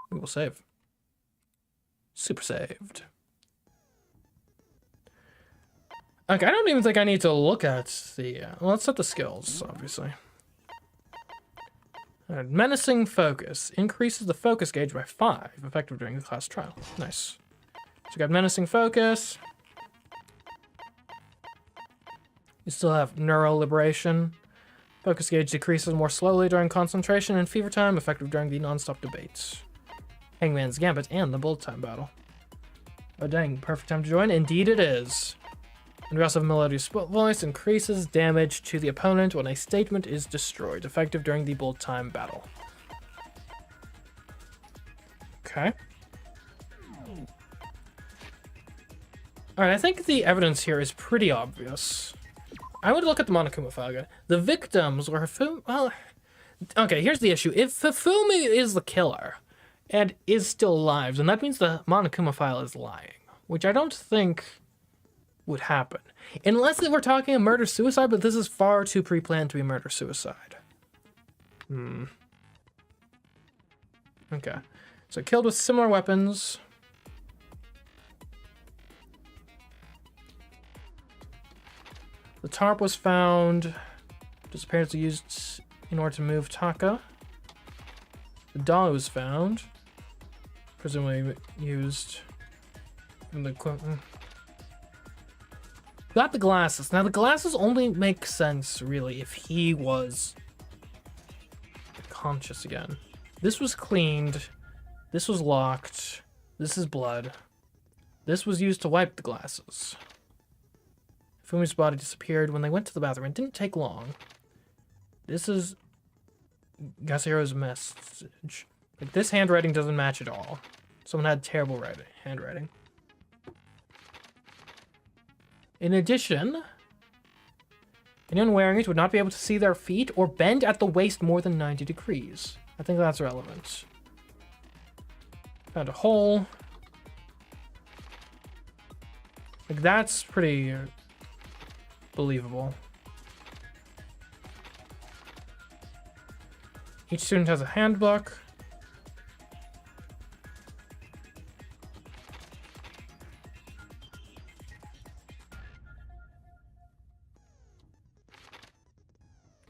We will save. Super saved. Okay, I don't even think I need to look at the... well, let's set the skills, obviously. Menacing focus. Increases the focus gauge by 5, effective during the class trial. Nice. So we got menacing focus. You still have neural liberation. Focus gauge decreases more slowly during concentration and fever time, effective during the non-stop debates. Hangman's Gambit and the bullet time battle. Oh dang, perfect time to join. Indeed it is. And we also have Melodious Voice, increases damage to the opponent when a statement is destroyed, effective during the bullet time battle. Okay. Alright, I think the evidence here is pretty obvious. I would look at the Monokuma file again. The victims were well, okay, here's the issue. If Hifumi is the killer and is still alive, then that means the Monokuma file is lying, which I don't think would happen. Unless we're talking a murder-suicide, but this is far too pre-planned to be murder-suicide. Okay. So killed with similar weapons. The tarp was found. Disappearance used in order to move Taka. The dolly was found. Presumably used in the equipment. Got the glasses. Now the glasses only make sense really if he was conscious again. This was cleaned. This was locked. This is blood. This was used to wipe the glasses. Fumi's body disappeared when they went to the bathroom. It didn't take long. This is Yasuhiro's message. Like, this handwriting doesn't match at all. Someone had terrible handwriting. In addition, anyone wearing it would not be able to see their feet or bend at the waist more than 90 degrees. I think that's relevant. Found a hole. Like, that's pretty believable. Each student has a handbook.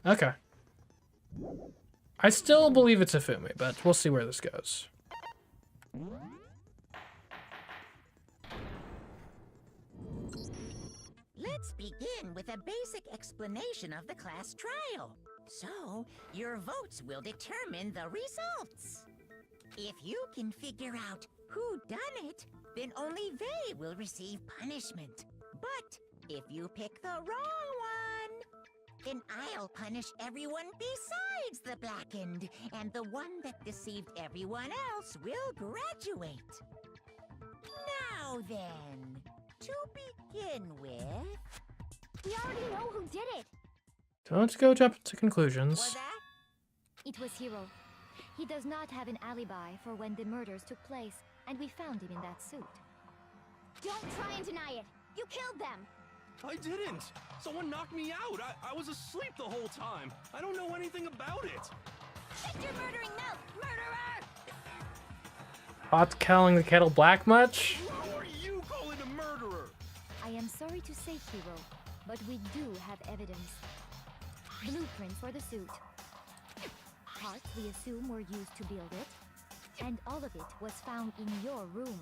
Okay. I still believe it's Hifumi, but we'll see where this goes. Let's begin with a basic explanation of the class trial. So, your votes will determine the results. If you can figure out who done it, then only they will receive punishment. But if you pick the wrong one, then I'll punish everyone besides the blackened, and the one that deceived everyone else will graduate. Now then, to begin with... We already know who did it! Don't go jump to conclusions. Was that? It was Hiro. He does not have an alibi for when the murders took place, and we found him in that suit. Don't try and deny it! You killed them! I didn't! Someone knocked me out! I was asleep the whole time! I don't know anything about it! Shut your murdering mouth, murderer! Hot calling the kettle black much? Who are you calling a murderer? I am sorry to say, Hiro, but we do have evidence. Blueprint for the suit. Parts we assume were used to build it, and all of it was found in your room.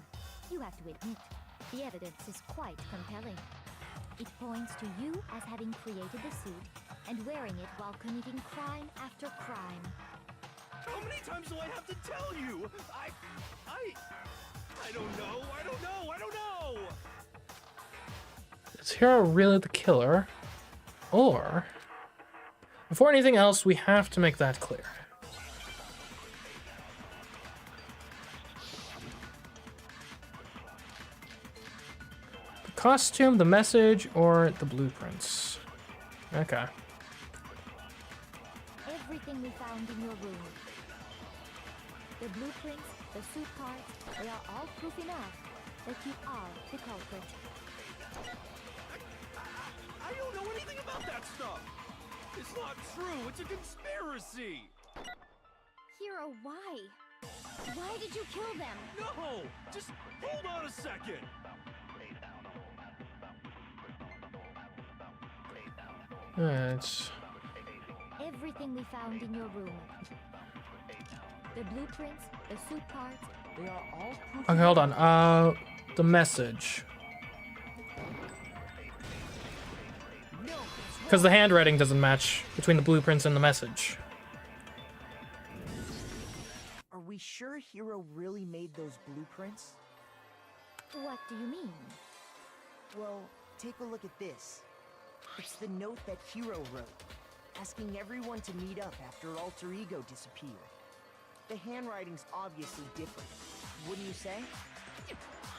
You have to admit, the evidence is quite compelling. It points to you as having created the suit and wearing it while committing crime after crime. How many times do I have to tell you? I don't know, I don't know, I don't know! Is Hiro really the killer? Or... before anything else, we have to make that clear. The costume, the message, or the blueprints? Okay. Everything we found in your room. The blueprints, the suit parts, they are all proof enough that you are the culprit. I don't know anything about that stuff! It's not true, it's a conspiracy! Hiro, why? Why did you kill them? No! Just hold on a second! Alright. Everything we found in your room. The blueprints, the suit parts, They are all proof. Okay, hold on. The message. Because the handwriting doesn't match between the blueprints and the message. Are we sure Hero really made those blueprints? what do you mean? Well, take a look at this. It's the note that Hero wrote, asking everyone to meet up after Alter Ego disappeared. The handwriting's obviously different, wouldn't you say?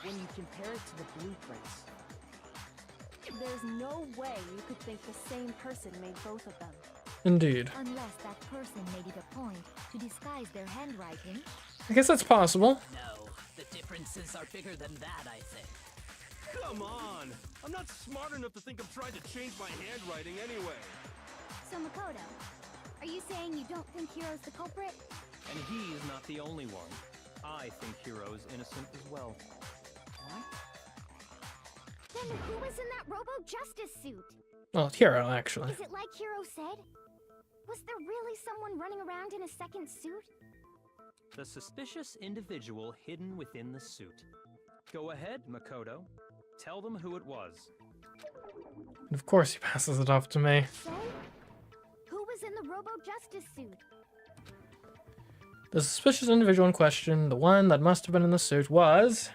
When you compare it to the blueprints. There's no way you could think the same person made both of them. Indeed. Unless that person made it a point to disguise their handwriting. I guess that's possible. No, the differences are bigger than that, I think. Come on! I'm not smart enough to think I'm trying to change my handwriting anyway. So Makoto, are you saying you don't think Hiro's the culprit? And he is not the only one. I think Hero is innocent as well. Then who was in that Robo-Justice suit? Well, Hero, actually. Is it like Hiro said? Was there really someone running around in a second suit? The suspicious individual hidden within the suit. Go ahead, Makoto. Tell them who it was. And of course he passes it off to me. So, who was in the Robo-Justice suit? The suspicious individual in question, the one that must have been in the suit, was...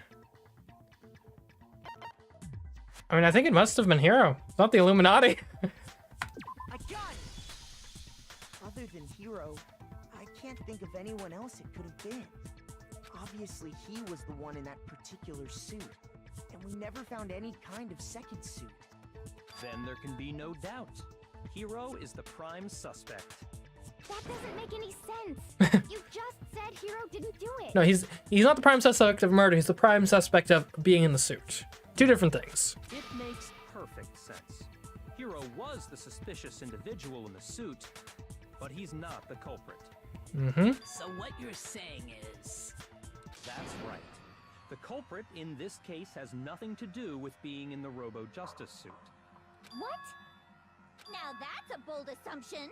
I mean, I think it must have been Hero, not the Illuminati. I got it! Other than Hero, I can't think of anyone else it could have been. Obviously, he was the one in that particular suit, and we never found any kind of second suit. Then there can be no doubt. Hero is the prime suspect. That doesn't make any sense. You just said Hiro didn't do it. No, he's not the prime suspect of murder, he's the prime suspect of being in the suit. Two different things. It makes perfect sense. Hero was the suspicious individual in the suit, but he's not the culprit. Mm-hmm. So what you're saying is... That's right. The culprit in this case has nothing to do with being in the Robo-Justice suit. What? Now that's a bold assumption.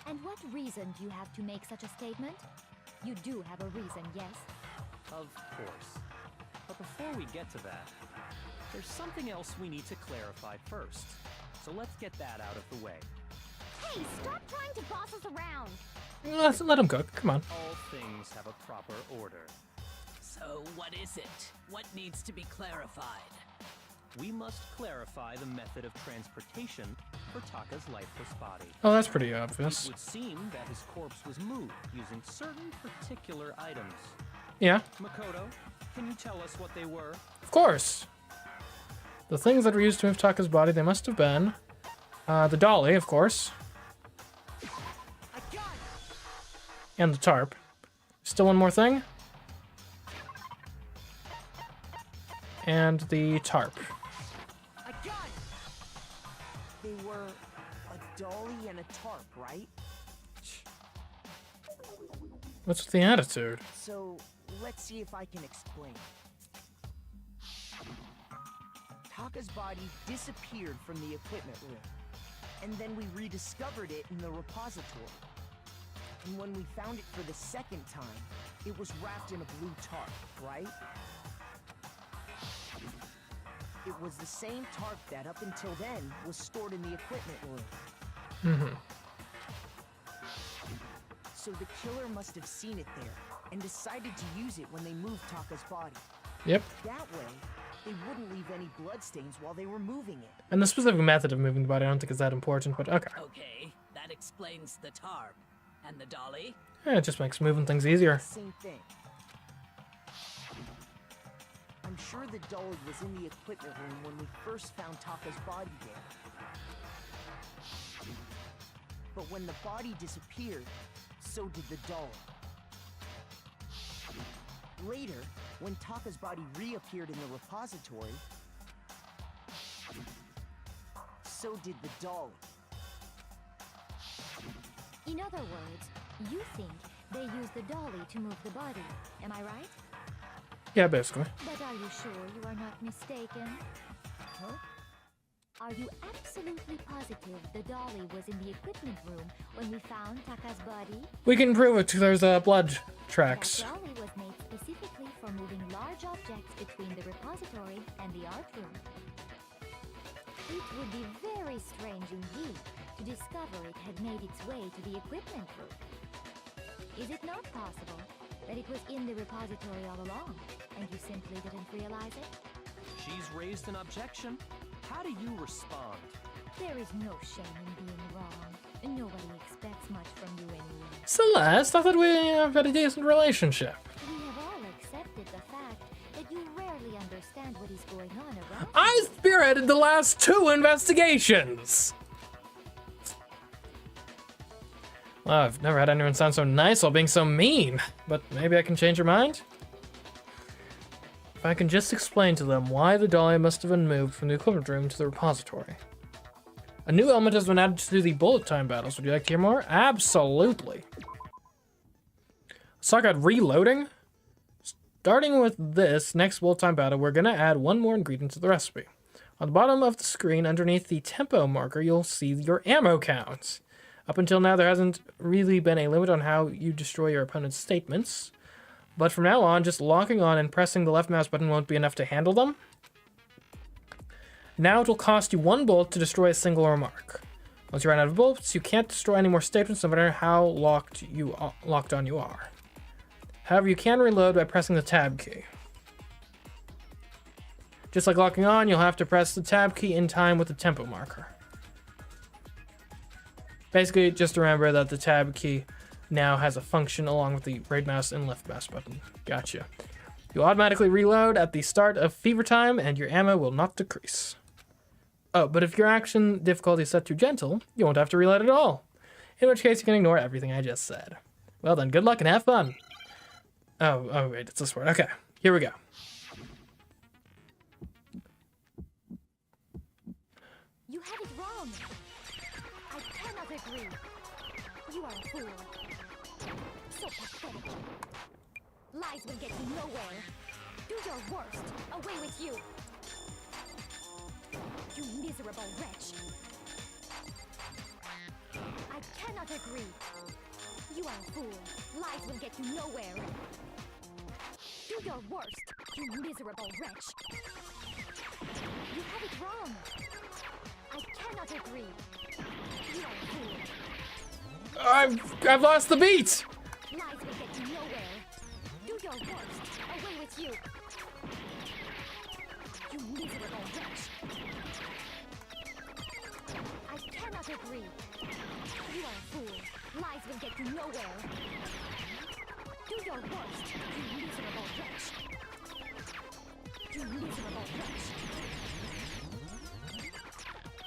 And what reason do you have to make such a statement? You do have a reason, yes? Of course. But before we get to that, there's something else we need to clarify first. So let's get that out of the way. Hey, stop trying to boss us around. Let him cook, come on. All things have a proper order. So what is it? What needs to be clarified? We must clarify the method of transportation for Taka's lifeless body. Oh, that's pretty It obvious. would seem that his corpse was moved using certain particular items. Yeah, Makoto, can you tell us what they were? of course. The things that were used to move Taka's body, they must have been the dolly, of course, I got it! and the tarp. Still one more thing. And the tarp. I got it! They were a dolly and a tarp, right? What's with the attitude? So, let's see if I can explain. Taka's body disappeared from the equipment room, and then we rediscovered it in the repository. And when we found it for the second time, it was wrapped in a blue tarp, right? It was the same tarp that, up until then, was stored in the equipment room. Mm-hmm. So the killer must have seen it there, and decided to use it when they moved Taka's body. Yep. That way, they wouldn't leave any bloodstains while they were moving it. And the specific method of moving the body, I don't think is that important, but okay. Okay, that explains the tarp. And the dolly? Yeah, it just makes moving things easier. Same thing. I'm sure the dolly was in the equipment room when we first found Taka's body there. But when the body disappeared, so did the dolly. Later, when Taka's body reappeared in the repository, so did the dolly. In other words, you think They use the dolly to move the body. Am I right? Yeah, basically. But are you sure you are not mistaken? Huh? Are you absolutely positive the dolly was in the equipment room when we found Taka's body? We can prove it. There's blood tracks. That dolly was made specifically for moving large objects between the repository and the art room. It would be very strange indeed to discover it had made its way to the equipment room. Is it not possible that it was in the repository all along, and you simply didn't realize it? She's raised an objection. How do you respond? There is no shame in being wrong, and nobody expects much from you anyway. Celeste, I thought we had a decent relationship. We have all accepted the fact that you rarely understand what is going on around you. I spearheaded the last 2 investigations! Well, I've never had anyone sound so nice while being so mean, but maybe I can change your mind? If I can just explain to them why the dolly must have been moved from the equipment room to the repository. A new element has been added to the bullet time battles. Would you like to hear more? Absolutely. Let's talk about reloading. Starting with this next bullet time battle, we're gonna add 1 more ingredient to the recipe. On the bottom of the screen, underneath the tempo marker, you'll see your ammo count. Up until now, there hasn't really been a limit on how you destroy your opponent's statements. But from now on, just locking on and pressing the left mouse button won't be enough to handle them. Now it will cost you 1 bullet to destroy a single remark. Once you run out of bullets, you can't destroy any more statements no matter how locked on you are. However, you can reload by pressing the tab key. Just like locking on, you'll have to press the tab key in time with the tempo marker. Basically, just remember that the tab key now has a function along with the right mouse and left mouse button. Gotcha. You'll automatically reload at the start of fever time and your ammo will not decrease. Oh, but if your action difficulty is set to gentle, you won't have to reload at all. In which case you can ignore everything I just said. Well then, good luck and have fun. Oh wait, it's this word. Okay, here we go. You have it wrong. I cannot agree. You are a fool. So pathetic. Lies will get you nowhere. Do your worst. Away with you. You miserable wretch. I cannot agree. You are a fool. Lies will get you nowhere. Do your worst, you miserable wretch. You have it wrong. I cannot agree. You are a fool. I've lost the beat! Lies will get you nowhere. Do your worst. Away with you. You miserable wretch. I cannot agree. You are a fool. Lies will get you nowhere. Do your worst, you miserable wretch. You miserable wretch.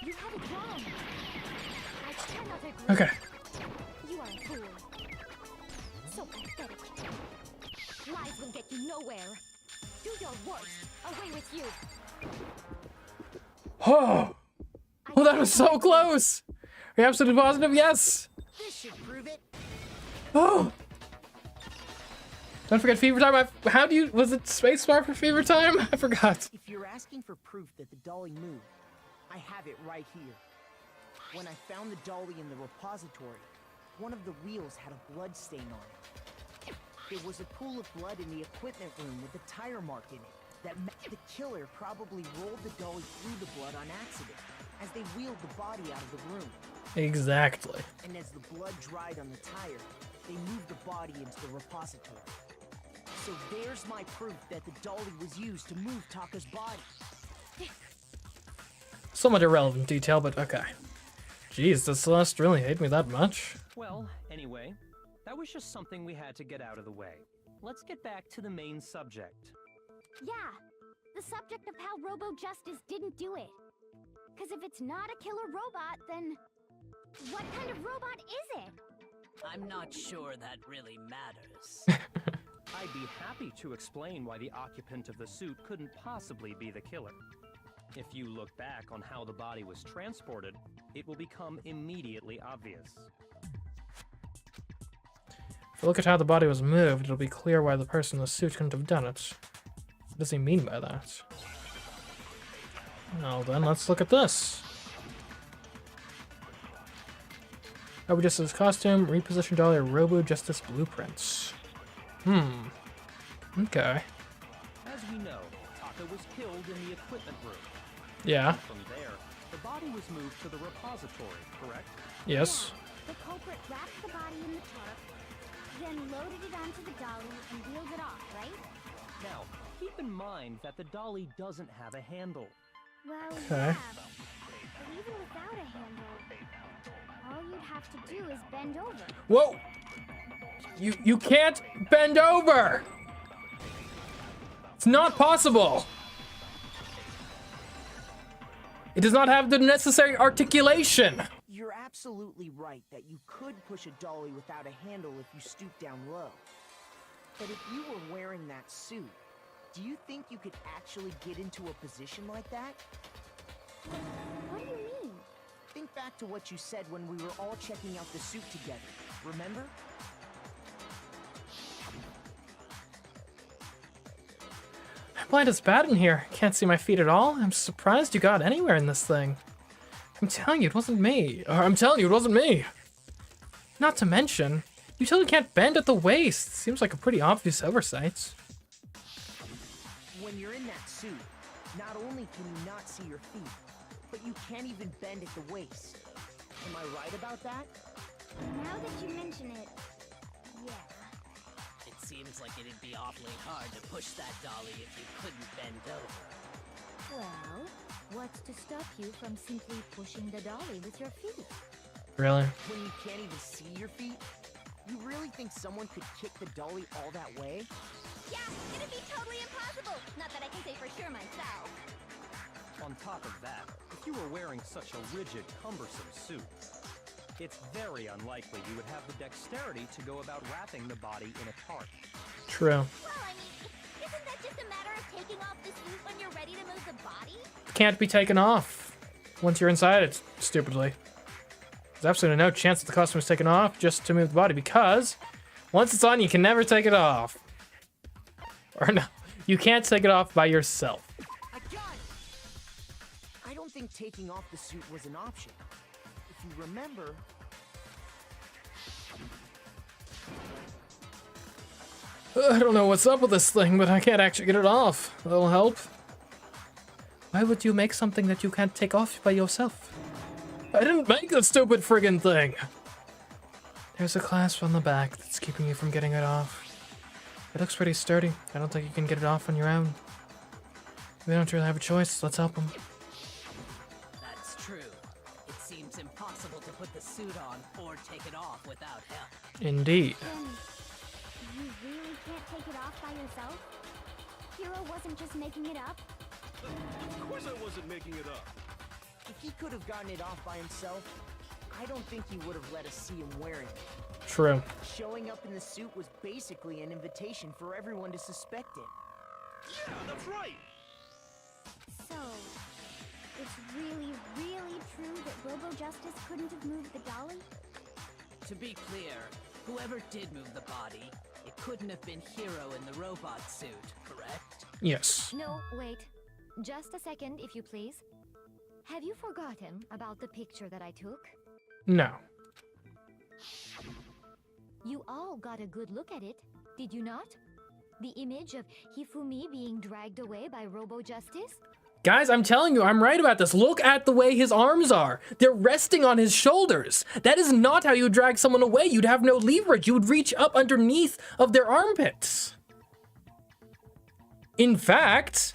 You have it wrong. I cannot agree. Okay. You are a fool. So pathetic. Lies will get you nowhere. Do your worst. Away with you. Oh, well, that was so close. Are you absolutely positive? Yes. This should prove it. Oh. Don't forget fever time. How do you, was it spacebar for fever time? I forgot. If you're asking for proof that the dolly moved, I have it right here. When I found the dolly in the repository, one of the wheels had a blood stain on it. There was a pool of blood in the equipment room with a tire mark in it. That meant the killer probably rolled the dolly through the blood on accident as they wheeled the body out of the room. Exactly. And as the blood dried on the tire, they moved the body into the repository. So there's my proof that the dolly was used to move Taka's body. Somewhat irrelevant detail, but okay. Jeez, does Celeste really hate me that much? Well, anyway, that was just something we had to get out of the way. Let's get back to the main subject. Yeah, the subject of how Robo-Justice didn't do it. Because if it's not a killer robot, then what kind of robot is it? I'm not sure that really matters. I'd be happy to explain why the occupant of the suit couldn't possibly be the killer. If you look back on how the body was transported, it will become immediately obvious. If you look at how the body was moved, it'll be clear why the person in the suit couldn't have done it. What does he mean by that? Well then, let's look at this. Robo Justice costume, reposition dolly, Robo Justice blueprints. Okay. As we know, Taka was killed in the equipment room. Yeah. From there, the body was moved to the repository, correct? Yes. The culprit wrapped the body in the tarp, then loaded it onto the dolly and wheeled it off, right? Now, keep in mind that the dolly doesn't have a handle. Well, Okay. yeah, but even without a handle, all you'd have to do is bend over. Whoa! You can't bend over! It's not possible! It does not have the necessary articulation! You're absolutely right that you could push a dolly without a handle if you stoop down low. But if you were wearing that suit, do you think you could actually get into a position like that? What do you mean? Think back to what you said when we were all checking out the suit together, remember? My blind is bad in here. Can't see my feet at all. I'm surprised you got anywhere in this thing. I'm telling you, it wasn't me. Not to mention, you totally can't bend at the waist. Seems like a pretty obvious oversight. When you're in that suit, not only can you not see your feet, but you can't even bend at the waist. Am I right about that? Now that you mention it, yeah. It seems like it'd be awfully hard to push that dolly if you couldn't bend over. Well, what's to stop you from simply pushing the dolly with your feet? Really? When you can't even see your feet? You really think someone could kick the dolly all that way? Yeah, it'd be totally impossible. Not that I can say for sure myself. On top of that, if you were wearing such a rigid, cumbersome suit, it's very unlikely you would have the dexterity to go about wrapping the body in a tarp. True. Well, I mean, isn't that just a matter of taking off the suit when you're ready to move the body? Can't be taken off once you're inside it, stupidly. There's absolutely no chance that the costume is taken off just to move the body, because once it's on, you can never take it off. Or no, you can't take it off by yourself. I got it! I don't think taking off the suit was an option. If you remember... I don't know what's up with this thing, but I can't actually get it off. That'll help. Why would you make something that you can't take off by yourself? I didn't make the stupid friggin' thing! There's a clasp on the back that's keeping you from getting it off. It looks pretty sturdy. I don't think you can get it off on your own. We don't really have a choice. Let's help him. That's true. It seems impossible to put the suit on or take it off without help. Indeed. Then, you really can't take it off by yourself? Hero wasn't just making it up? Of course I wasn't making it up. If he could have gotten it off by himself, I don't think he would have let us see him wearing it. True. Showing up in the suit was basically an invitation for everyone to suspect it. Yeah, that's right. So, it's really, really true that Robo Justice couldn't have moved the dolly? To be clear, whoever did move the body, it couldn't have been Hero in the robot suit, correct? Yes. No, wait. Just a second, if you please. Have you forgotten about the picture that I took? No. You all got a good look at it, did you not? The image of Hifumi being dragged away by Robo Justice? Guys, I'm telling you, I'm right about this. Look at the way his arms are. They're resting on his shoulders. That is not how you drag someone away. You'd have no leverage. You would reach up underneath of their armpits. In fact,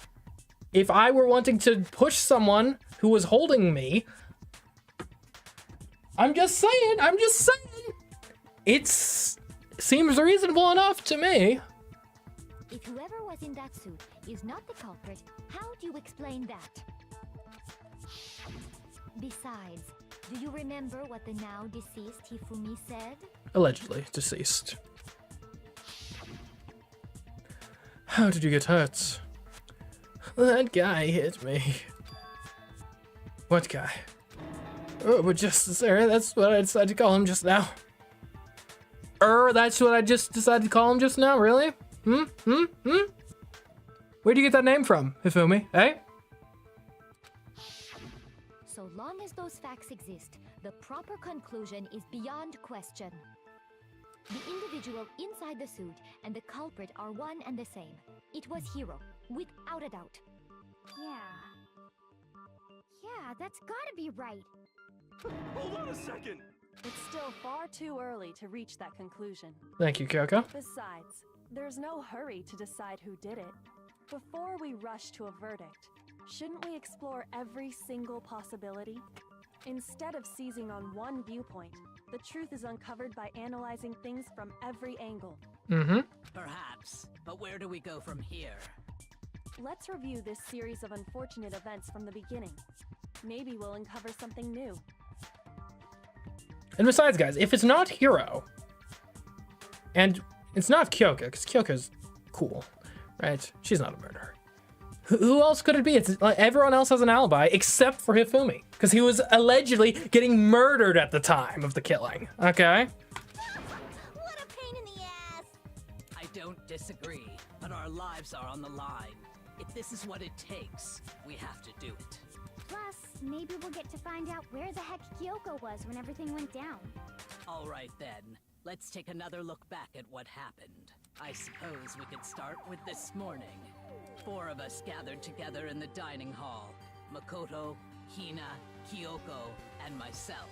if I were wanting to push someone who was holding me, I'm just saying. It seems reasonable enough to me. If whoever was in that suit is not the culprit, how do you explain that? Besides, do you remember what the now deceased Hifumi said? Allegedly deceased. How did you get hurt? That guy hit me. What guy? Oh, but Justice Era, that's what I decided to call him just now. That's what I just decided to call him just now, really? Where'd you get that name from, Hifumi, eh? So long as those facts exist, the proper conclusion is beyond question. The individual inside the suit and the culprit are one and the same. It was Hiro, without a doubt. Yeah, that's gotta be right. Hold on a second. It's still far too early to reach that conclusion. Thank you, Kyoko. Besides, there's no hurry to decide who did it. Before we rush to a verdict, shouldn't we explore every single possibility? Instead of seizing on one viewpoint, the truth is uncovered by analyzing things from every angle. Perhaps, but where do we go from here? Let's review this series of unfortunate events from the beginning. Maybe we'll uncover something new. And besides, guys, if it's not Hiro, and it's not Kyoko, because Kyoko's cool, right? She's not a murderer. Who else could it be? It's like everyone else has an alibi except for Hifumi, because he was allegedly getting murdered at the time of the killing. Okay. What a pain in the ass! I don't disagree, but our lives are on the line. If this is what it takes, we have to do it. Plus, maybe we'll get to find out where the heck Kyoko was when everything went down. All right then, let's take another look back at what happened. I suppose we could start with this morning. 4 of us gathered together in the dining hall. Makoto, Hina, Kyoko, and myself.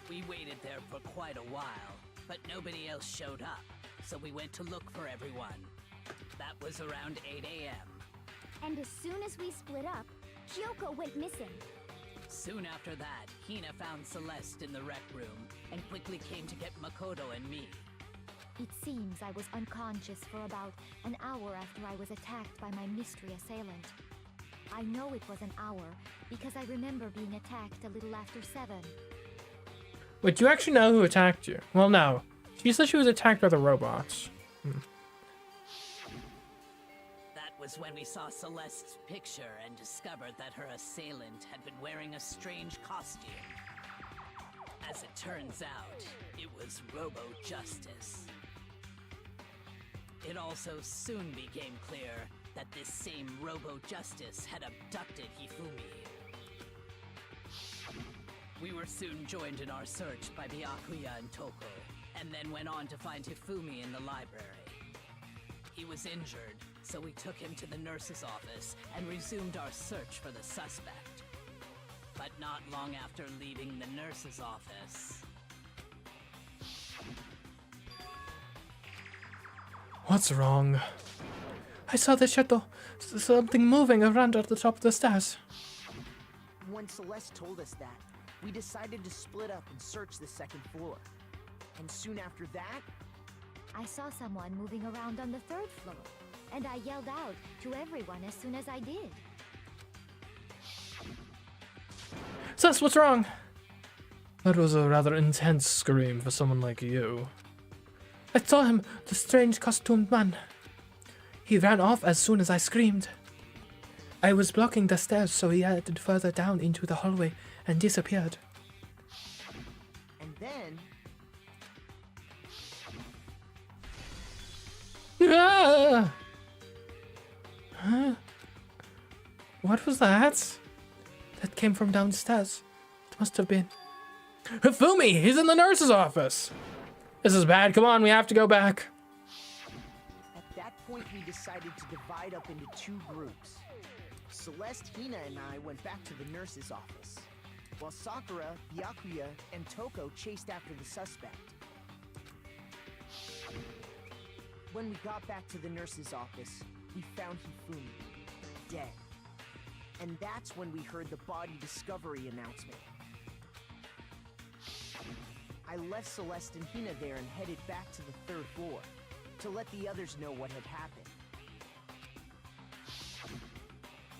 We waited there for quite a while, but nobody else showed up, so we went to look for everyone. That was around 8 a.m. And as soon as we split up, Kyoko went missing. Soon after that, Hina found Celeste in the rec room and quickly came to get Makoto and me. It seems I was unconscious for about an hour after I was attacked by my mystery assailant. I know it was an hour because I remember being attacked a little after 7. Wait, do you actually know who attacked you? Well, no. She said she was attacked by the robots. That was when we saw Celeste's picture and discovered that her assailant had been wearing a strange costume. As it turns out, it was Robo-Justice. It also soon became clear that this same Robo-Justice had abducted Hifumi. We were soon joined in our search by Byakuya and Toko, and then went on to find Hifumi in the library. He was injured, so we took him to the nurse's office and resumed our search for the suspect. But not long after leaving the nurse's office... What's wrong? I saw the shadow. Something moving around at the top of the stairs. When Celeste told us that, we decided to split up and search the 2nd floor. And soon after that, I saw someone moving around on the 3rd floor, and I yelled out to everyone as soon as I did. Sus, what's wrong? That was a rather intense scream for someone like you. I saw him, the strange costumed man. He ran off as soon as I screamed. I was blocking the stairs, so he headed further down into the hallway and disappeared. and then, Ah! Huh? What was that? That came from downstairs. It must have been... Hifumi! He's in the nurse's office! This is bad. Come on, we have to go back. at that point we decided to divide up into 2 groups. Celeste, Hina, and I went back to the nurse's office, while Sakura, Byakuya, and Toko chased after the suspect. When we got back to the nurse's office, we found Hifumi, dead. And that's when we heard the body discovery announcement. I left Celeste and Hina there and headed back to the 3rd floor, to let the others know what had happened.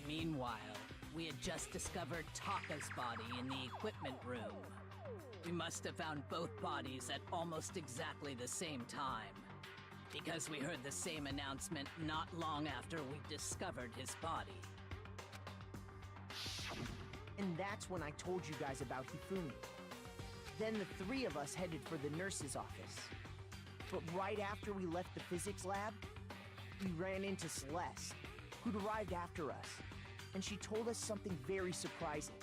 Meanwhile, we had just discovered Taka's body in the equipment room. We must have found both bodies at almost exactly the same time, because we heard the same announcement not long after we discovered his body. And that's when I told you guys about Hifumi. Then the 3 of us headed for the nurse's office. But right after we left the physics lab, we ran into Celeste, who'd arrived after us. And she told us something very surprising.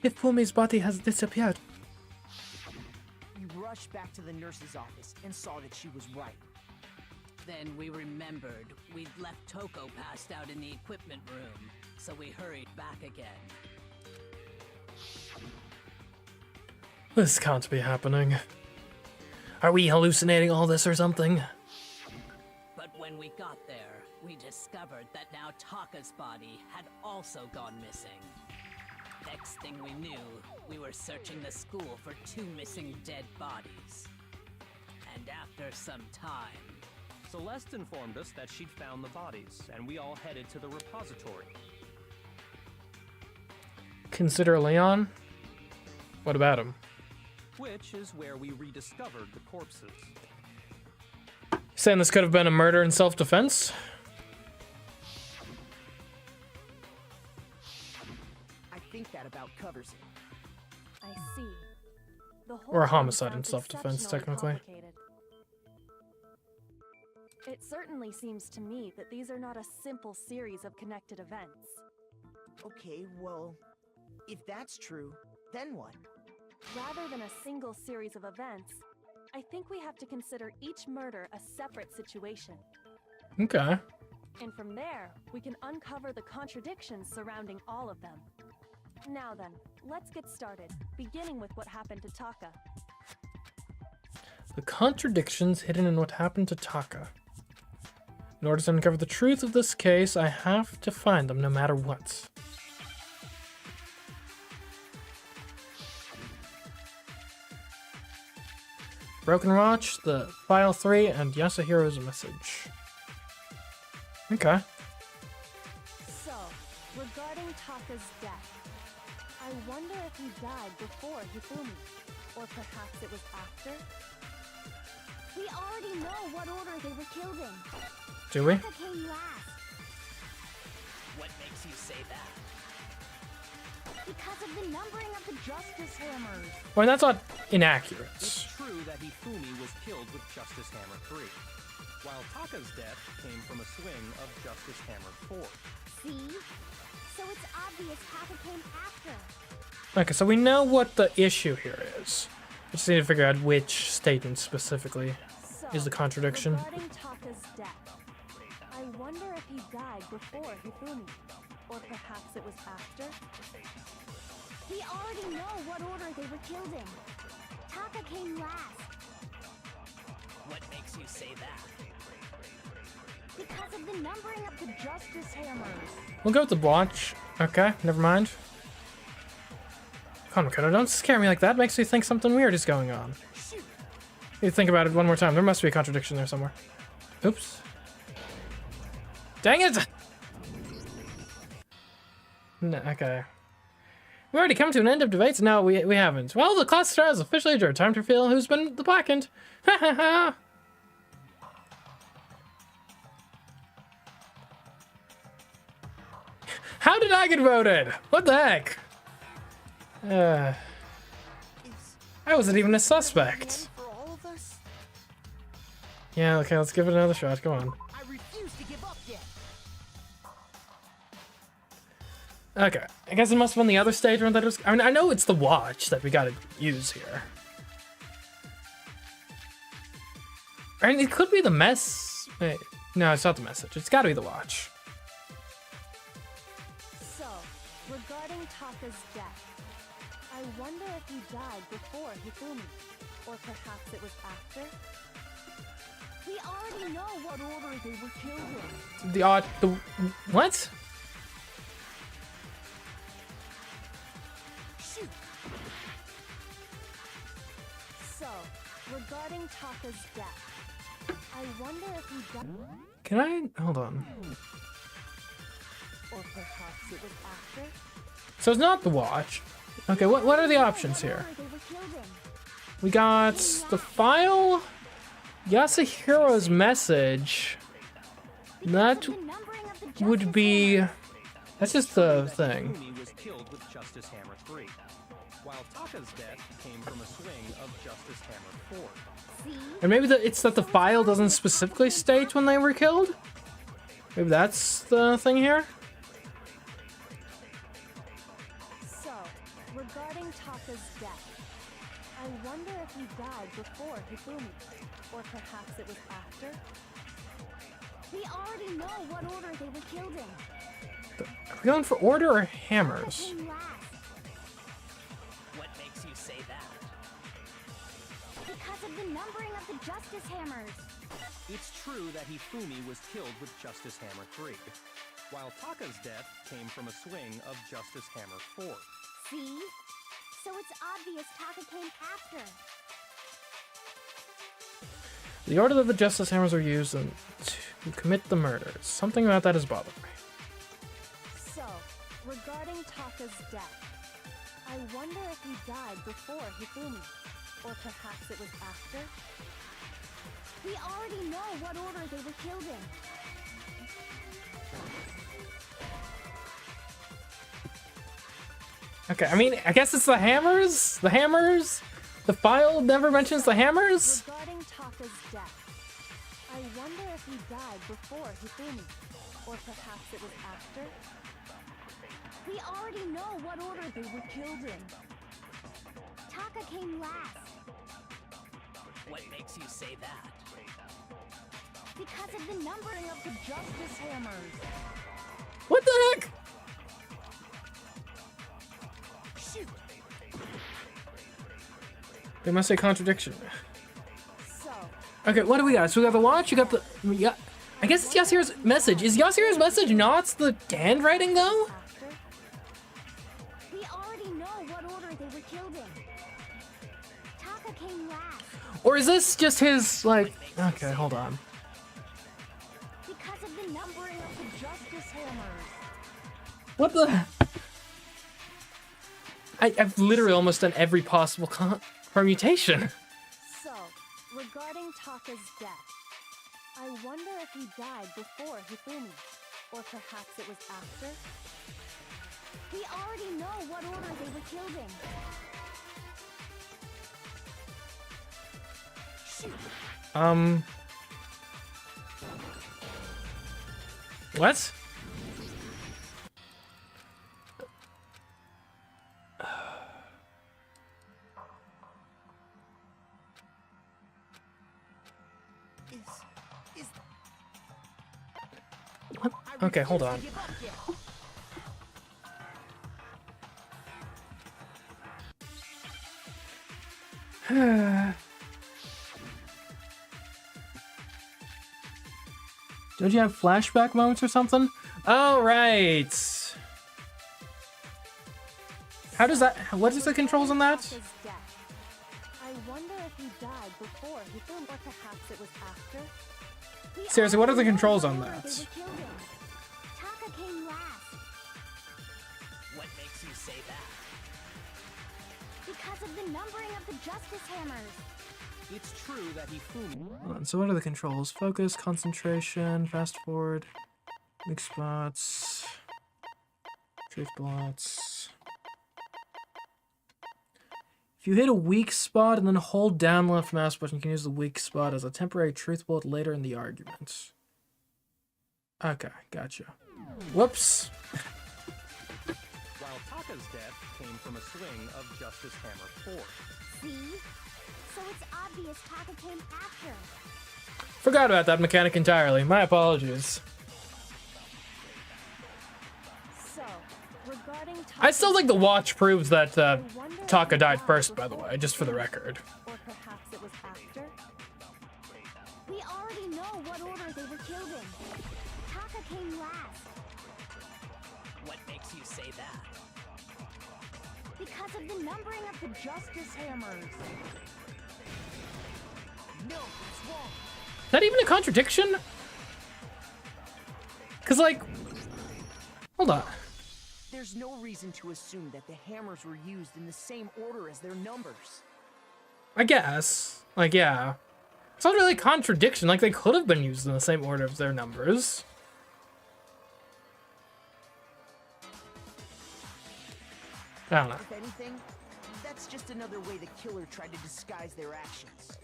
Hifumi's body has disappeared. We rushed back to the nurse's office and saw that she was right. Then we remembered we'd left Toko passed out in the equipment room, so we hurried back again. This can't be happening. Are we hallucinating all this or something? But when we got there, we discovered that now Taka's body had also gone missing. Next thing we knew, we were searching the school for 2 missing dead bodies. And after some time... Celeste informed us that she'd found the bodies, and we all headed to the repository. Consider Leon? What about him? Which is where we rediscovered the corpses. Saying this could have been a murder in self-defense? I think that about covers it. I see. The whole Or a thing homicide in sounds self-defense, exceptionally technically. complicated. It certainly seems to me that these are not a simple series of connected events. Okay, well, if that's true, then what? Rather than a single series of events, I think we have to consider each murder a separate situation. Okay. And from there, we can uncover the contradictions surrounding all of them. Now then, let's get started, beginning with what happened to Taka. The contradictions hidden in what happened to Taka. In order to uncover the truth of this case, I have to find them no matter what. Broken Watch, the File 3, and Yasuhiro's message. Okay. So, regarding Taka's death, I wonder if he died before Hifumi, or perhaps it was after? We already know what order they were killed in. Do we? Taka came last What makes you say that? because of the numbering of the Justice Hammers. Well, that's not inaccurate. It's true that Hifumi was killed with Justice Hammer 3, while Taka's death came from a swing of Justice Hammer 4. See? So it's obvious Taka came after. Okay, so we know what the issue here is. We just need to figure out which statement specifically So, is the contradiction. regarding Taka's death, I wonder if he died before Hifumi, or perhaps it was after? We already know what order they were killed in. Taka came last What makes you say that? because of the numbering of the Justice Hammers. We'll go with the watch. Okay, never mind. Come on, Makoto, don't scare me like that. Makes me think something weird is going on. You think about it one more time. There must be a contradiction there somewhere. Oops. Dang it! No, okay. We already come to an end of debates? No, we haven't. Well, the class trial is officially adjourned. Time to reveal who's been the blackened. Ha ha ha! How did I get voted? What the heck? I wasn't even a suspect. For all of us? Yeah, okay, let's give it another shot. Go on. I refuse to give up yet. Okay, I guess it must have been the other statement that was... I mean, I know it's the watch that we gotta use here. I mean, it could be the mess... Wait, no, it's not the message. It's gotta be the watch. So, regarding Taka's death, I wonder if he died before Hifumi, or perhaps it was after? We already know what order they were killed in. The what? Shoot! So, regarding Taka's death, I wonder if he died, Can I... Hold on. or perhaps it was after? So it's not the watch. Okay, what are the options here? Order they were killed in. We got the file, Yasuhiro's message. That The numbering of the Justice would be... That's just the thing. Hifumi was killed with Justice Hammer 3, while Taka's death came from a swing of Justice Hammer 4. See? And maybe it's that the file doesn't specifically state when they were killed? Maybe that's the thing here? So, regarding Taka's death, I wonder if he died before Hifumi, or perhaps it was after? We already know what order they were killed in. Are we going for order or Taka hammers? came last What makes you say that? because of the numbering of the Justice Hammers. It's true that Hifumi was killed with Justice Hammer 3, while Taka's death came from a swing of Justice Hammer 4. See? So it's obvious Taka came after. The order that the Justice Hammers are used to commit the murders. Something about that has bothered me. So, regarding Taka's death, I wonder if he died before Hifumi, or perhaps it was after? We already know what order they were killed in. Okay, I mean, I guess it's the hammers? The hammers? The file never mentions the hammers? Regarding Taka's death, I wonder if he died before Hifumi, or perhaps it was after? We already know what order they were killed in. Taka came last What makes you say that? because of the numbering of the Justice Hammers. What the heck? Shoot! They must say contradiction. So, Okay, what do we got? So we got the watch, you got the... I guess it's Yasuhira's message. Is Yasuhira's message not the handwriting, though? after? We already know what order they were killed in. Taka came last Or is this just his, like... Okay, hold on. because of the numbering of the Justice Hammers. What the... I've literally almost done every possible permutation. So, regarding Taka's death, I wonder if he died before Hifumi, or perhaps it was after? We already know what order they were killed in. Shoot! What? Okay, hold on. Don't you have flashback moments or something? Oh, right. How does that... What is the controls on that? Taka's death. I wonder if he died before Hifumi, or perhaps it was after? We Seriously, what are the already know controls what on order that? They were killed in. Taka came last What makes you say that? because of the numbering of the Justice Hammers. It's true that Hifumi... Hold on, so what are the controls? Focus, concentration, fast forward, weak spots, truth blots. If you hit a weak spot and then hold down the left mouse button, you can use the weak spot as a temporary truth bullet later in the argument. Okay, gotcha. Whoops. While Taka's death came from a swing of Justice Hammer 4. See? So it's obvious Taka came after. Forgot about that mechanic entirely. My apologies. So, regarding Taka's I still think the watch proves that I wonder if Taka he died first, by the before way, just for the Hifumi, record. Or perhaps it was after? We already know what order they were killed in. Taka came last What makes you say that? because of the numbering of the Justice Hammers. No, it's wrong. Is that even a contradiction? Cause like, hold on. There's no reason to assume that the hammers were used in the same order as their numbers. I guess. Like, yeah. It's not really a contradiction. Like, they could have been used in the same order as their numbers. I don't know. If anything, That's just another way the killer tried to disguise their actions.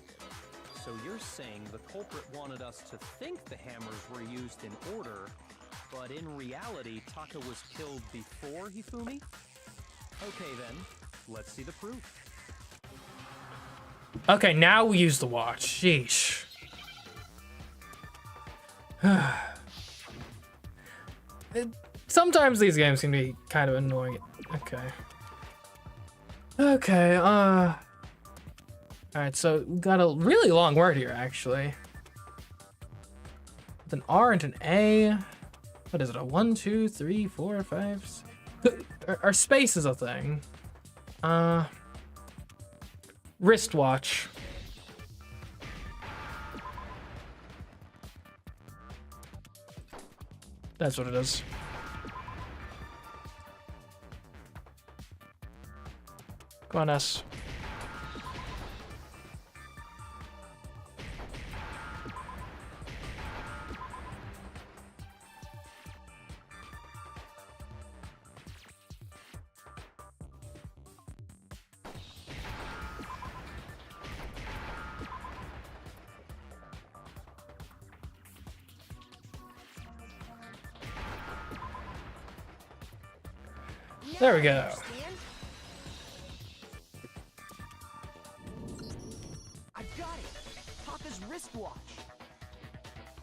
So you're saying the culprit wanted us to think the hammers were used in order, but in reality, Taka was killed before Hifumi? Okay then, let's see the proof. Okay, now we use the watch. Sheesh. Sometimes these games can be kind of annoying. Okay. Okay, Alright, so we got a really long word here, actually. With an R and an A. What is it, a 1, 2, 3, 4, 5? Our space is a thing. Wristwatch. That's what it is. Come on, S. There we go. I got it. Taka's wristwatch.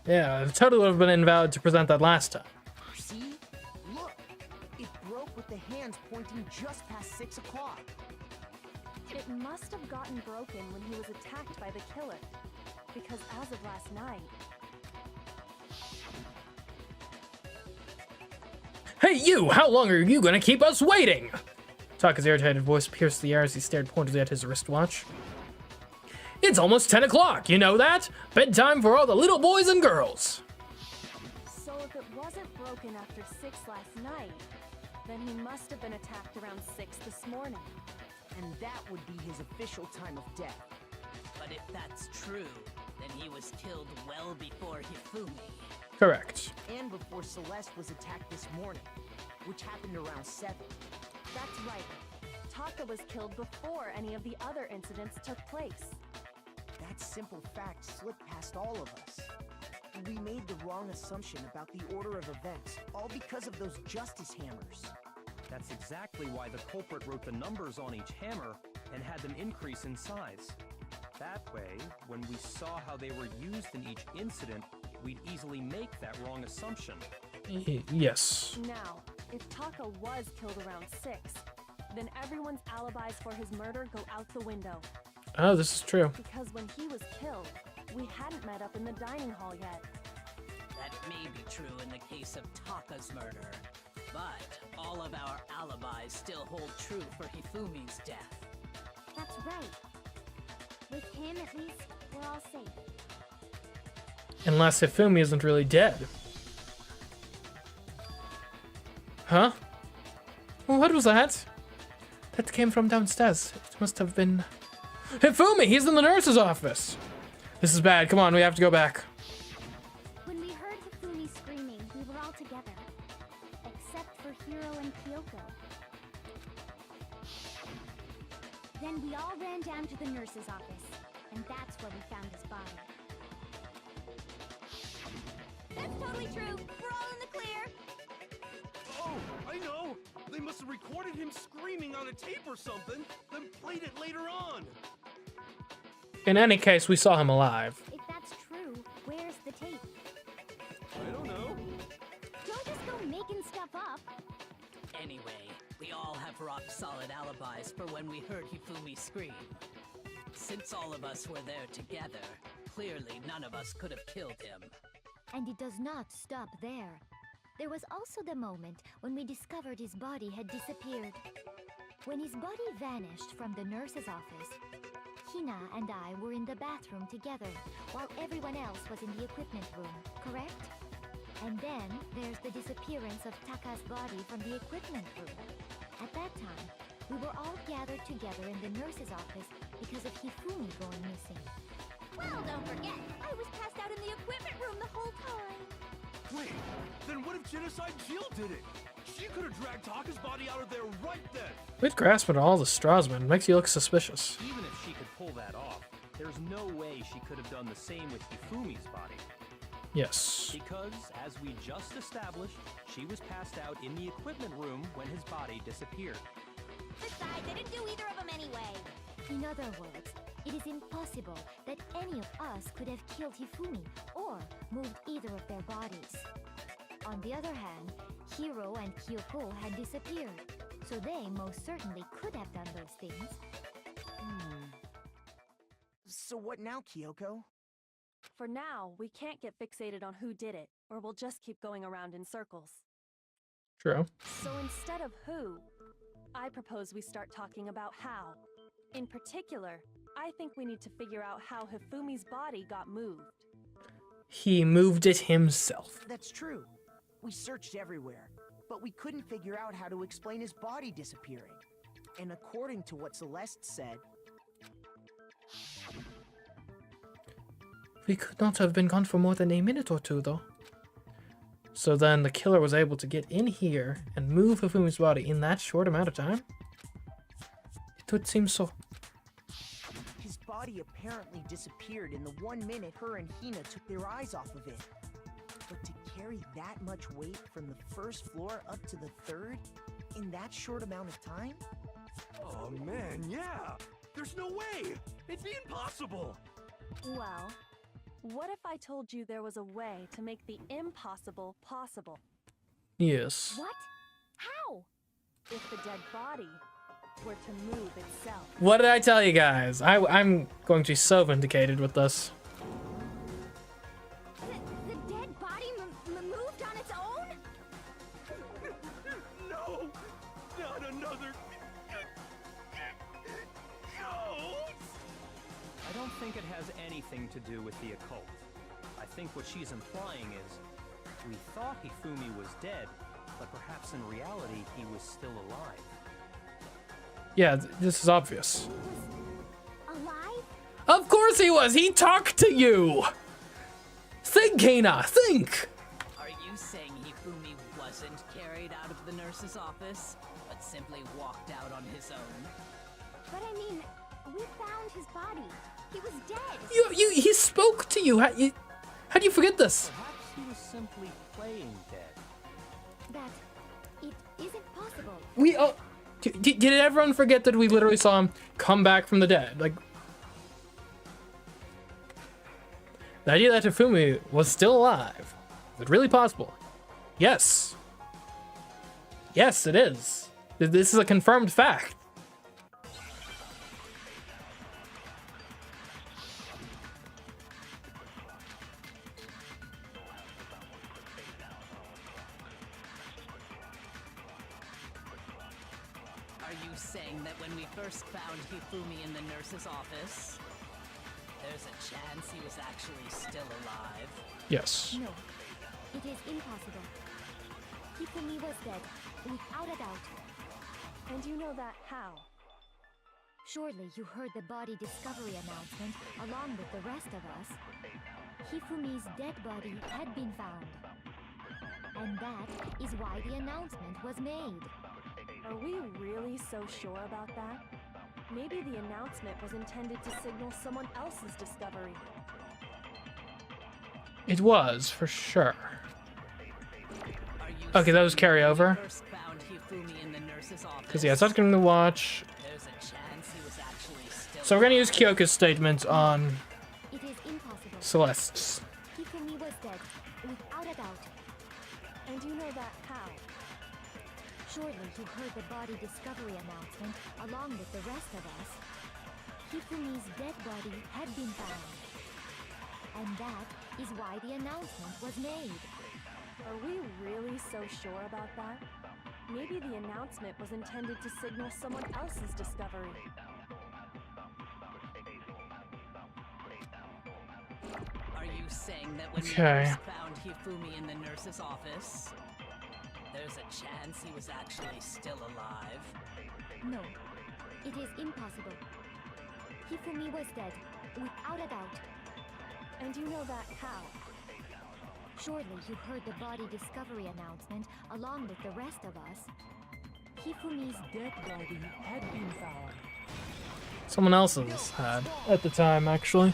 Yeah, it totally would have been invalid to present that last time. See? Look. It broke with the hands pointing just past 6 o'clock. It must have gotten broken when he was attacked by the killer. Because as of last night, Hey you! How long are you gonna keep us waiting? Taka's irritated voice pierced the air as he stared pointedly at his wristwatch. It's almost 10 o'clock, you know that? Bedtime for all the little boys and girls. so if it wasn't broken after 6 last night, then he must have been attacked around 6 this morning. And that would be his official time of death. But if that's true, then he was killed well before Hifumi. Correct. And before Celeste was attacked this morning, which happened around 7. That's right. Taka was killed before any of the other incidents took place. That simple fact slipped past all of us. We made the wrong assumption about the order of events, all because of those justice hammers. That's exactly why the culprit wrote the numbers on each hammer and had them increase in size. That way, when we saw how they were used in each incident, we'd easily make that wrong assumption. Yes. Now, if Taka was killed around 6, then everyone's alibis for his murder go out the window. Oh, this is true. Because when he was killed, we hadn't met up in the dining hall yet. That may be true in the case of Taka's murder, but all of our alibis still hold true for Hifumi's death. That's right. With him, at least, we're all safe. Unless Hifumi isn't really dead. Huh? What was that? That came from downstairs. It must have been... Hifumi! He's in the nurse's office! This is bad. Come on, we have to go back. When we heard Hifumi screaming, we were all together. Except for Hiro and Kyoko. Then we all ran down to the nurse's office, and that's where we found his body. That's totally true. We're all in the clear. Oh, I know! They must have recorded him screaming on a tape or something, then played it later on! In any case, we saw him alive. If that's true, where's the tape? I don't know. Don't just go making stuff up. Anyway, we all have rock-solid alibis for when we heard Hifumi scream. Since all of us were there together, clearly none of us could have killed him. And it does not stop there. There was also the moment when we discovered his body had disappeared. When his body vanished from the nurse's office, Hina and I were in the bathroom together, while everyone else was in the equipment room, correct? And then there's the disappearance of Taka's body from the equipment room. At that time, we were all gathered together in the nurse's office because of Hifumi going missing. Well, don't forget, I was passed out in the equipment room the whole time. Wait, then what if Genocide Jill did it? She could have dragged Taka's body out of there right then. We've grasped at all the straws, man. It makes you look suspicious. Even if she could pull that off, there's no way she could have done the same with Hifumi's body. Yes. Because, as we just established, she was passed out in the equipment room when his body disappeared. Besides, they didn't do either of them anyway. In other words, it is impossible that any of us could have killed Hifumi or moved either of their bodies. On the other hand, Hiro and Kyoko had disappeared, so they most certainly could have done those things. So what now, Kyoko? For now, we can't get fixated on who did it, or we'll just keep going around in circles. True. So instead of who, I propose we start talking about how. In particular, I think we need to figure out how Hifumi's body got moved. He moved it himself. That's true. We searched everywhere, but we couldn't figure out how to explain his body disappearing. And according to what Celeste said, We could not have been gone for more than a minute or two, though. So then the killer was able to get in here and move Hifumi's body in that short amount of time? It would seem so. his body apparently disappeared in the 1 minute her and Hina took their eyes off of it. But to carry that much weight from the first floor up to the third in that short amount of time? Oh man, yeah! There's no way! It'd be impossible! Well, what if I told you there was a way to make the impossible possible? Yes. What? How? If the dead body were to move itself. What did I tell you guys? I'm going to be so vindicated with this. The dead body moved on its own? No! Not another... ghost! I don't think it has anything to do with the occult. I think what she's implying is, we thought Hifumi was dead, but perhaps in reality he was still alive. Yeah, this is obvious. Alive? Of course he was! He talked to you! Think, Hina, think! Are you saying Hifumi wasn't carried out of the nurse's office, but simply walked out on his own? But I mean, we found his body. He was dead. He spoke to you. How do you forget this? Perhaps he was simply playing dead. That it isn't possible. We did everyone forget that we literally saw him come back from the dead? Like, the idea that Hifumi was still alive, is it really possible? Yes. Yes, it is. This is a confirmed fact. Are you saying that when we first found Hifumi in the nurse's office, there's a chance he was actually still alive? Yes. No, it is impossible. Hifumi was dead, without a doubt. And you know that how? Surely you heard the body discovery announcement along with the rest of us. Hifumi's dead body had been found. And that is why the announcement was made. Are we really so sure about that? Maybe the announcement was intended to signal someone else's discovery. It was, for sure. Are you Okay, that was saying when carryover. we first found Hifumi in the nurse's office, Because, yeah, it's not going to watch. there's a chance he was actually still So we're going to use Kyoko's statement on It is impossible. Celeste's. Hifumi was dead, without a doubt. And you know that how? Surely you heard the body discovery announcement along with the rest of us. Hifumi's dead body had been found. And that is why the announcement was made. Are we really so sure about that? Maybe the announcement was intended to signal someone else's discovery. Are you saying that when Okay. we first found Hifumi in the nurse's office, there's a chance he was actually still alive? No, it is impossible. Hifumi was dead, without a doubt. And you know that how? Surely you heard the body discovery announcement along with the rest of us. Hifumi's dead body had been found. Someone else's had at the time, actually.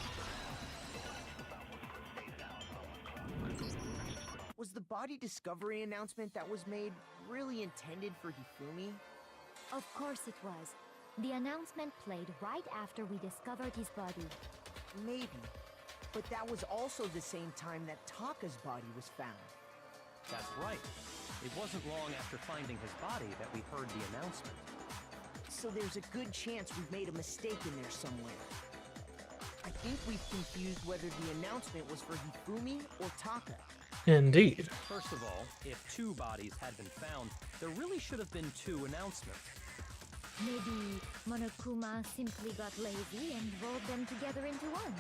Was the body discovery announcement that was made really intended for Hifumi? Of course it was. The announcement played right after we discovered his body. Maybe. But that was also the same time that Taka's body was found. That's right. It wasn't long after finding his body that we heard the announcement. So there's a good chance we've made a mistake in there somewhere. I think we've confused whether the announcement was for Hifumi or Taka. Indeed. First of all, if 2 bodies had been found, there really should have been 2 announcements. Maybe Monokuma simply got lazy and rolled them together into one.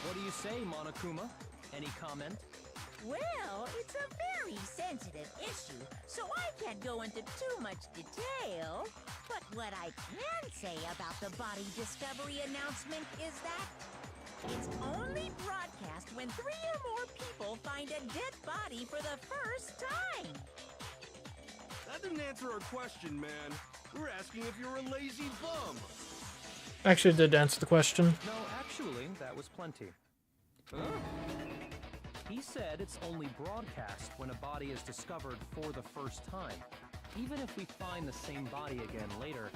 What do you say, Monokuma? Any comment? Well, it's a very sensitive issue, so I can't go into too much detail. But what I can say about the body discovery announcement is that it's only broadcast when 3 or more people find a dead body for the first time. That didn't answer our question, man. We're asking if you're a lazy bum. Actually, it did answer the question. No, actually, that was plenty. He said it's only broadcast when a body is discovered for the first time. Even if we find the same body again later,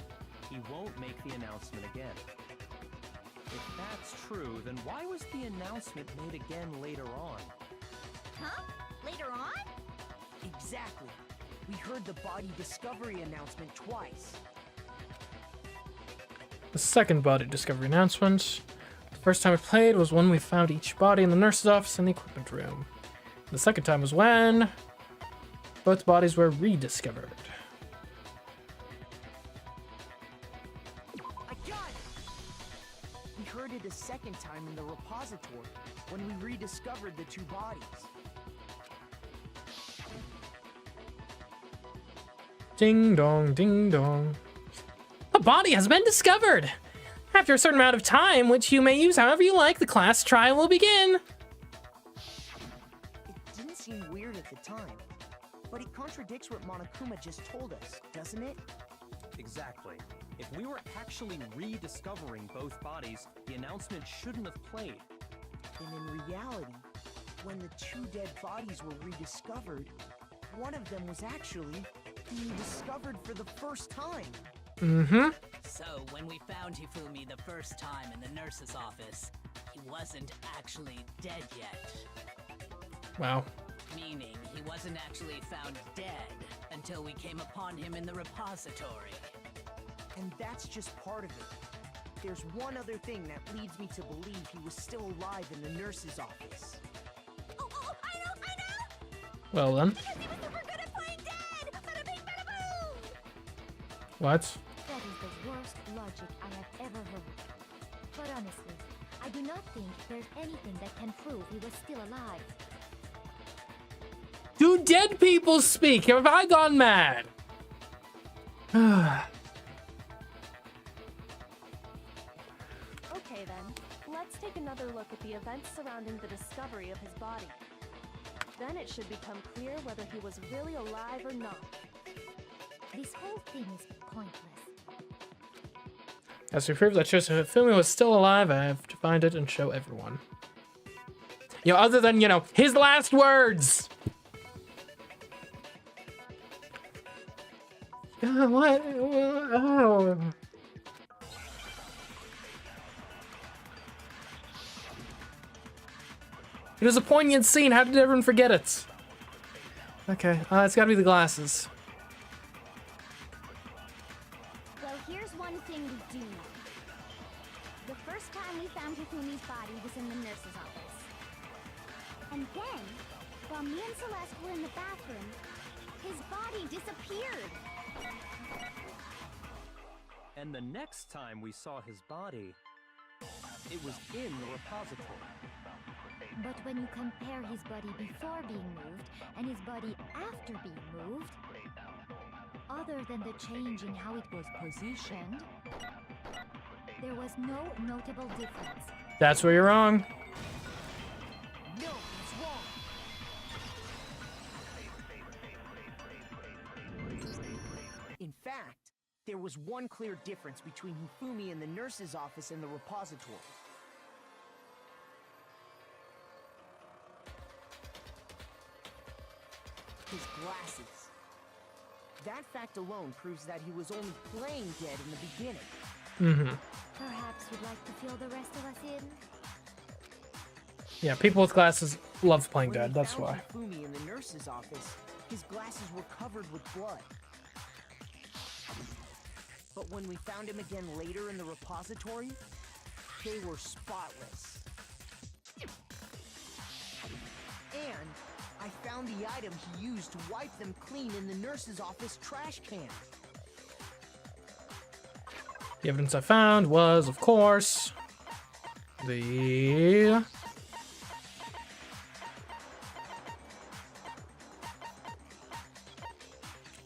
he won't make the announcement again. If that's true, then why was the announcement made again later on? Huh? Later on? Exactly. We heard the body discovery announcement twice. The second body discovery announcement. The first time we played was when we found each body in the nurse's office and the equipment room. The second time was when both bodies were rediscovered. I got it! We heard it a second time in the repository when we rediscovered the 2 bodies. Ding dong, ding dong. A body has been discovered! After a certain amount of time, which you may use however you like, the class trial will begin! It didn't seem weird at the time, but it contradicts what Monokuma just told us, doesn't it? Exactly. If we were actually rediscovering both bodies, the announcement shouldn't have played. And in reality, when the 2 dead bodies were rediscovered, one of them was actually being discovered for the first time. Mm-hmm. So, when we found Hifumi the first time in the nurse's office, he wasn't actually dead yet. Wow. Meaning, he wasn't actually found dead until we came upon him in the repository. And that's just part of it. There's one other thing that leads me to believe he was still alive in the nurse's office. Oh, I know! Well then. Because he was super good at playing dead! Bada bing, bada boom! What? That is the worst logic I have ever heard. But honestly, I do not think there's anything that can prove he was still alive. Do dead people speak? Have I gone mad? Okay then, let's take another look at the events surrounding the discovery of his body. Then it should become clear whether he was really alive or not. This whole thing is pointless. As we prove that Hifumi was still alive, I have to find it and show everyone. You know, other than, you know, his last words! What? Oh. It was a poignant scene. How did everyone forget it? Okay, it's gotta be the glasses. Well, here's one thing we do. The first time we found Hifumi's body was in the nurse's office. And then, while me and Celeste were in the bathroom, his body disappeared. And the next time we saw his body, it was in the repository. But when you compare his body before being moved and his body after being moved, other than the change in how it was positioned, there was no notable difference. That's where you're wrong. No, he's wrong. There was one clear difference between Hifumi in the nurse's office and the repository. His glasses. That fact alone proves that he was only playing dead in the beginning. Mm-hmm. Perhaps you'd like to fill the rest of us in? Yeah, people with glasses love playing When dead, we that's found why. Hifumi in the nurse's office, his glasses were covered with blood. But when we found him again later in the repository, they were spotless. And I found the item he used to wipe them clean in the nurse's office trash can. The evidence I found was, of course, the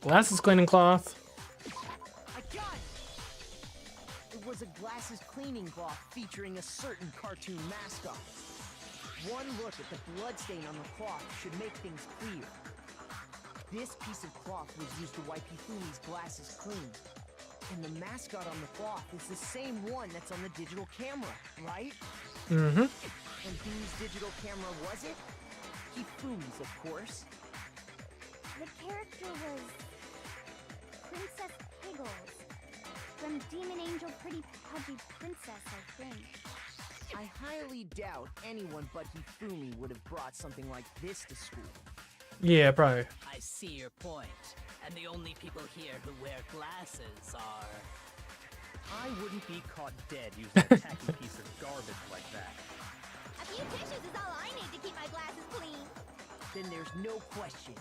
glasses cleaning cloth. I got it! It was a glasses cleaning cloth featuring a certain cartoon mascot. One look at the bloodstain on the cloth should make things clear. This piece of cloth was used to wipe Hifumi's glasses clean. And the mascot on the cloth is the same one that's on the digital camera, right? Mm-hmm. And whose digital camera was it? Hifumi's, of course. The character was Princess Piggles from Demon Angel Pretty Pudgy Princess, I think. I highly doubt anyone but Hifumi would have brought something like this to school. Yeah, probably. I see your point. And the only people here who wear glasses are... I wouldn't be caught dead using a tacky piece of garbage like that. A few tissues is all I need to keep my glasses clean. Then there's no question.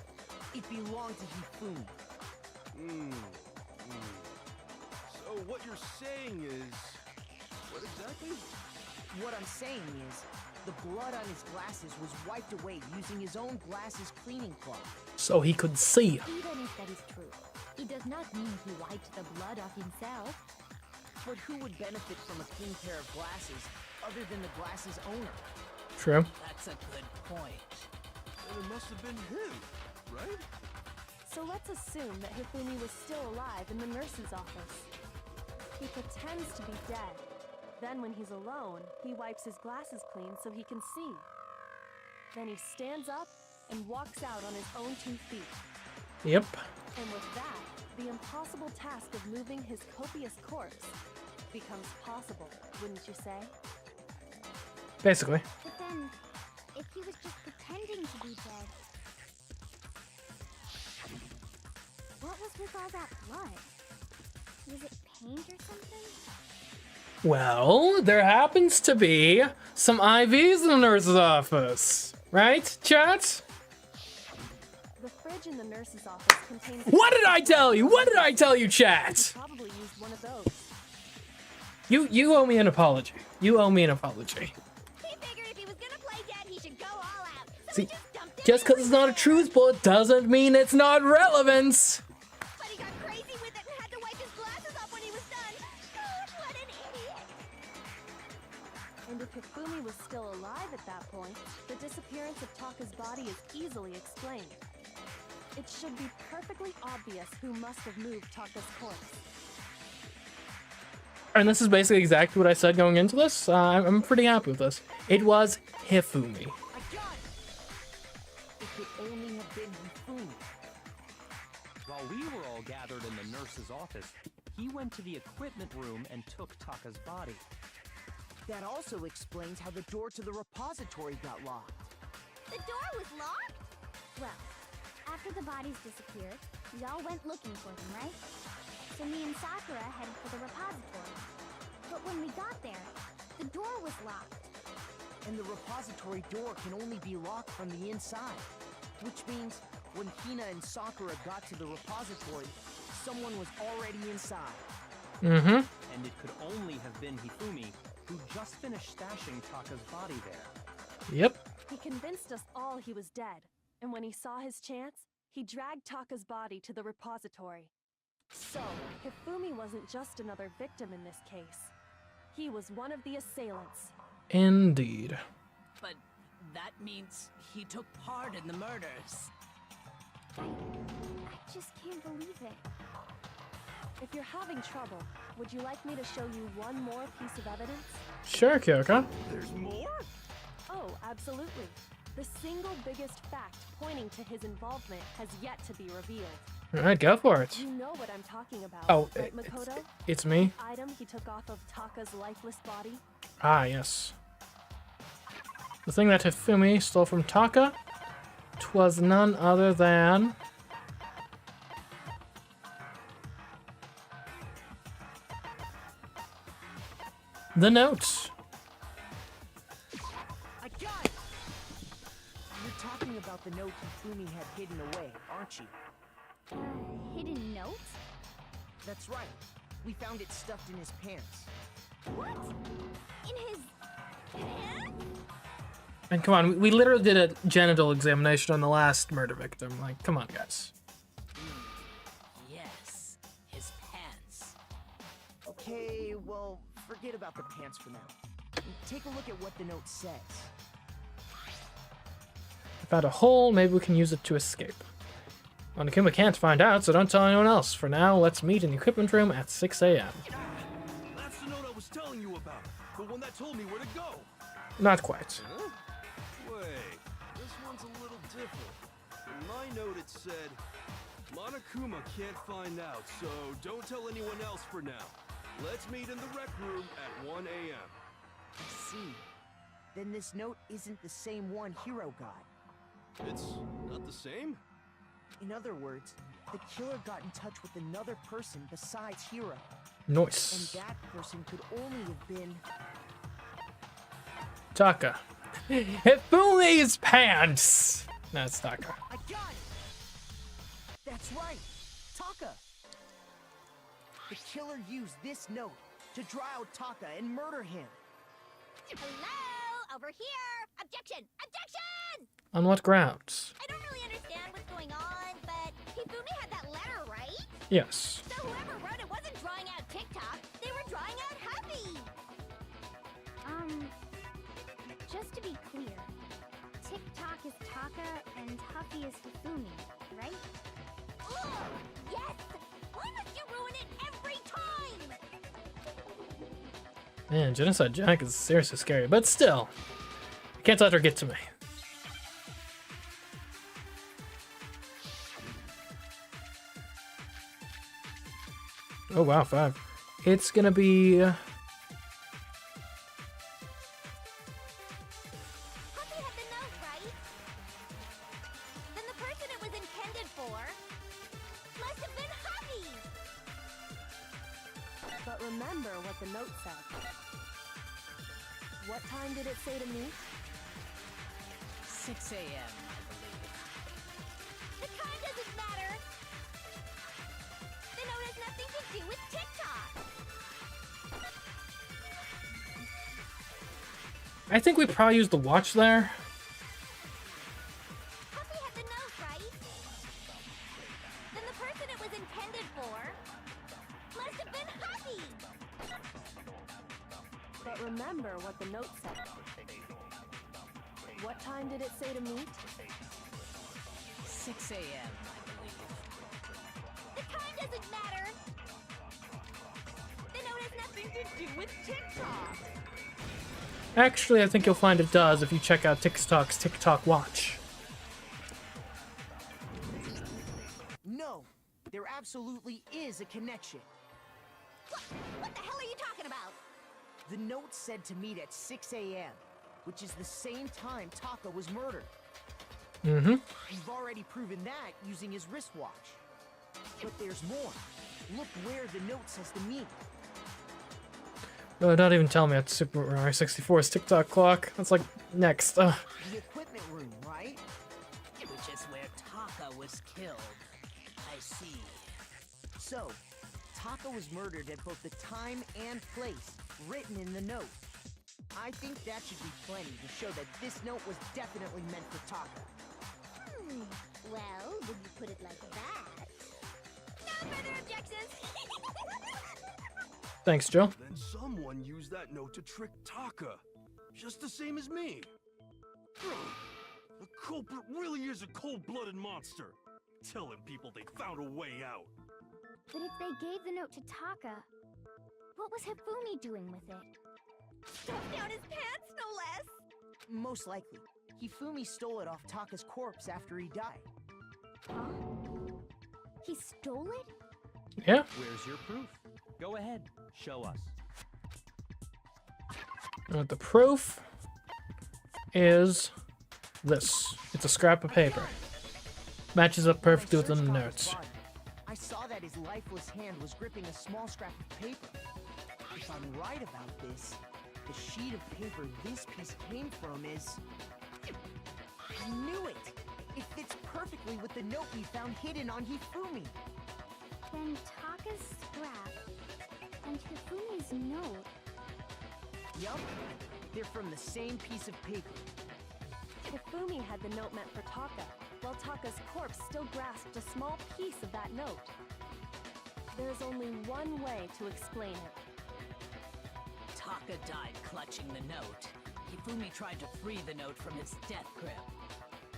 It belonged to Hifumi. So what you're saying is... What exactly? What I'm saying is, the blood on his glasses was wiped away using his own glasses cleaning cloth. So he could see. Even if that is true, it does not mean he wiped the blood off himself. But who would benefit from a clean pair of glasses other than the glasses owner? True. That's a good point. Then it must have been him, right? So let's assume that Hifumi was still alive in the nurse's office. He pretends to be dead. Then when he's alone, he wipes his glasses clean so he can see. Then he stands up and walks out on his own 2 feet. Yep. And with that, the impossible task of moving his copious corpse becomes possible, wouldn't you say? Basically. But then, if he was just pretending to be dead, what was with all that blood? Was it paint or something? Well, there happens to be some IVs in the nurse's office. Right, chat? The fridge in the nurse's office contains... What did I tell you? What did I tell you, chat? Probably used one of those. You owe me an apology. You owe me an apology. He figured if he was gonna play dead, he should go all out. So See, he just dumped it just because it's not a truth bullet doesn't mean it's not relevant. But he got crazy with it and had to wipe his glasses off when he was done. Gosh, what an idiot! And if Hifumi was still alive at that point, the disappearance of Taka's body is easily explained. It should be perfectly obvious who must have moved Taka's corpse. And this is basically exactly what I said going into this. I'm pretty happy with this. It was Hifumi. I got it! It could only have been Hifumi. While we were all gathered in the nurse's office, he went to the equipment room and took Taka's body. That also explains how the door to the repository got locked. The door was locked? Well, after the bodies disappeared, we all went looking for them, right? So me and Sakura headed for the repository. But when we got there, the door was locked. And the repository door can only be locked from the inside. Which means when Hina and Sakura got to the repository, someone was already inside. Mm-hmm. And it could only have been Hifumi, who just finished stashing Taka's body there. Yep. He convinced us all he was dead, and when he saw his chance, he dragged Taka's body to the repository. So, Hifumi wasn't just another victim in this case. He was one of the assailants. Indeed. But that means he took part in the murders. I just can't believe it. If you're having trouble, would you like me to show you one more piece of evidence? Sure, Kyoko. There's more? Oh, absolutely. The single biggest fact pointing to his involvement has yet to be revealed. Alright, go for it. You know what I'm talking about, Oh, right, Makoto? it's me? The item he took off of Taka's lifeless body? Ah, yes. The thing that Hifumi stole from Taka? 'Twas none other than... the note. I got it! You're talking about the note Hifumi had hidden away, aren't you? Hidden note? That's right. We found it stuffed in his pants. What? In his pants? And come on, we literally did a genital examination on the last murder victim. Like, come on, guys. Yes, his pants. Okay, well, forget about the pants for now. Take a look at what the note says. I found a hole, maybe we can use it to escape. Monokuma can't find out, so don't tell anyone else. For now, let's meet in the equipment room at 6 a.m. That's the note I was telling you about. The one that told me where to go. Not quite. Huh? Wait, this one's a little different. In my note it said, Monokuma can't find out, so don't tell anyone else for now. Let's meet in the rec room at 1 a.m. I see. Then this note isn't the same one Hiro got. It's not the same? In other words, the killer got in touch with another person besides Hiro. And Nice. that person could only have been... Taka. Hifumi's pants! No, it's Taka. I got it! That's right! Taka! The killer used this note to draw out Taka and murder him. Hello? Over here! Objection! Objection! On what grounds? I don't really understand what's going on, but Hifumi had that letter, right? Yes. So whoever wrote it wasn't drawing out TikTok, they were drawing out Happy! Just to be clear, TikTok is Taka and Huffy is Hifumi, right? Oh, yes! Why must you ruin it every time? Man, Genocide Jack is seriously scary, but still. I can't let her get to me. Oh wow, 5. It's gonna be... Huffy had the note, right? Then the person it was intended for must have been Huffy! But remember what the note said. What time did it say to meet? 6 a.m., I believe. The time doesn't matter! The note has nothing to do with TikTok! I think we probably used the watch there. Huffy had the note, right? Then the person it was intended for must have been Huffy! But remember what the note said. What time did it say to meet? 6 a.m., I believe. The time doesn't matter! The note has nothing to do with TikTok! Actually, I think you'll find it does if you check out TikTok's TikTok Watch. No, there absolutely is a connection. What the hell are you talking about? The note said to meet at 6 a.m., which is the same time Taka was murdered. Mm-hmm. We've already proven that using his wristwatch. But there's more. Look where the note says to meet. Oh, don't even tell me it's Super Mario 64's TikTok clock. That's like next. The equipment room, right? Which is where Taka was killed. I see. So, Taka was murdered at both the time and place written in the note. I think that should be plenty to show that this note was definitely meant for Taka. Well, when you put it like that... No further objections! Thanks, Joe. Then someone used that note to trick Taka. Just the same as me. The culprit really is a cold-blooded monster. Telling people they found a way out. But if they gave the note to Taka, what was Hifumi doing with it? Stuffed down his pants, no less! Most likely. Hifumi stole it off Taka's corpse after he died. Huh? He stole it? Yeah. Where's your proof? Go ahead, show us. The proof is this. It's a scrap of paper. Matches up perfectly with the When I searched notes. Taka's body, I saw that his lifeless hand was gripping a small scrap of paper. If I'm right about this, the sheet of paper this piece came from is... I knew it! It fits perfectly with the note we found hidden on Hifumi. Then Taka's scrap and Hifumi's note. Yup, they're from the same piece of paper. Hifumi had the note meant for Taka, while Taka's corpse still grasped a small piece of that note. There's only one way to explain it. Taka died clutching the note. Hifumi tried to free the note from its death grip,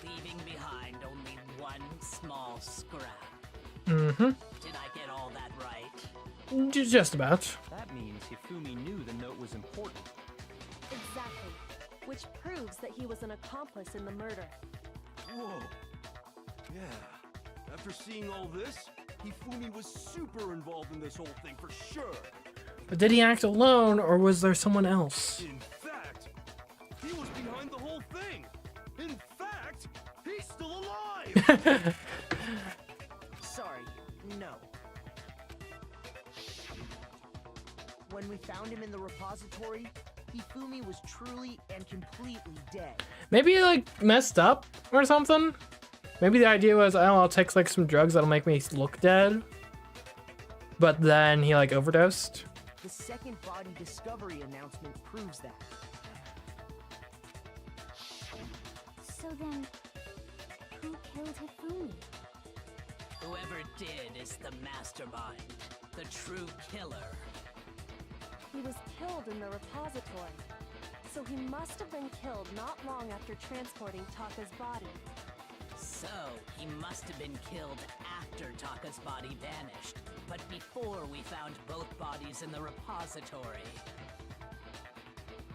leaving behind only one small scrap. Mm-hmm. Did I get all that right? Just about. That means Hifumi knew the note was important. Exactly. Which proves that he was an accomplice in the murder. Whoa. Yeah. After seeing all this, Hifumi was super involved in this whole thing for sure. But did he act alone, or was there someone else? In fact, he was behind the whole thing. In fact, he's still alive. Sorry, no. When we found him in the repository, Hifumi was truly and completely dead. Maybe he, like, messed up or something? Maybe the idea was, oh, I'll take, like, some drugs that'll make me look dead. But then he, like, overdosed. The second body discovery announcement proves that. So then, who killed Hifumi? Whoever did is the mastermind, the true killer. He was killed in the repository, so he must have been killed not long after transporting Taka's body. So, he must have been killed after Taka's body vanished, but before we found both bodies in the repository.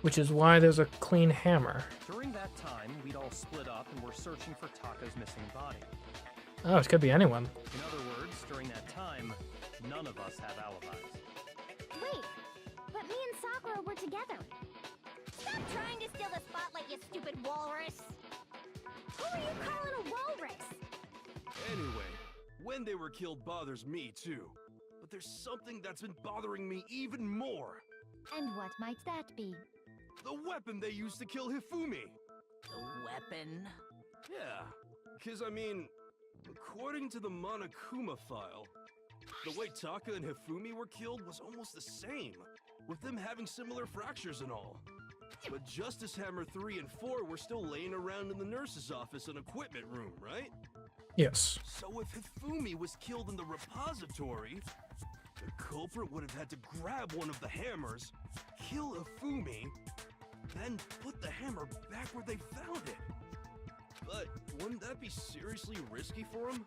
Which is why there's a clean hammer. During that time, we'd all split up and were searching for Taka's missing body. Oh, it could be anyone. In other words, during that time, none of us have alibis. Wait, but me and Sakura were together. Stop trying to steal the spotlight, you stupid walrus! Who are you calling a walrus? Anyway, when they were killed bothers me too. But there's something that's been bothering me even more. And what might that be? The weapon they used to kill Hifumi. The weapon? Yeah, because I mean, according to the Monokuma file, the way Taka and Hifumi were killed was almost the same, with them having similar fractures and all. But Justice Hammer 3 and 4 were still laying around in the nurse's office and equipment room, right? Yes. So if Hifumi was killed in the repository, the culprit would have had to grab one of the hammers, kill Hifumi, then put the hammer back where they found it. But wouldn't that be seriously risky for him?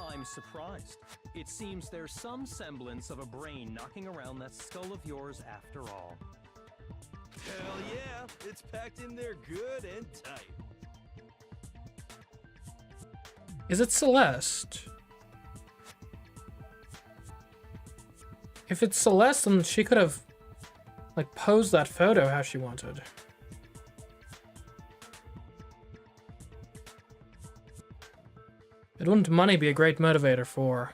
I'm surprised. It seems there's some semblance of a brain knocking around that skull of yours after all. Hell yeah, it's packed in there good and tight. Is it Celeste? If it's Celeste, then she could have, like, posed that photo how she wanted. But wouldn't money be a great motivator for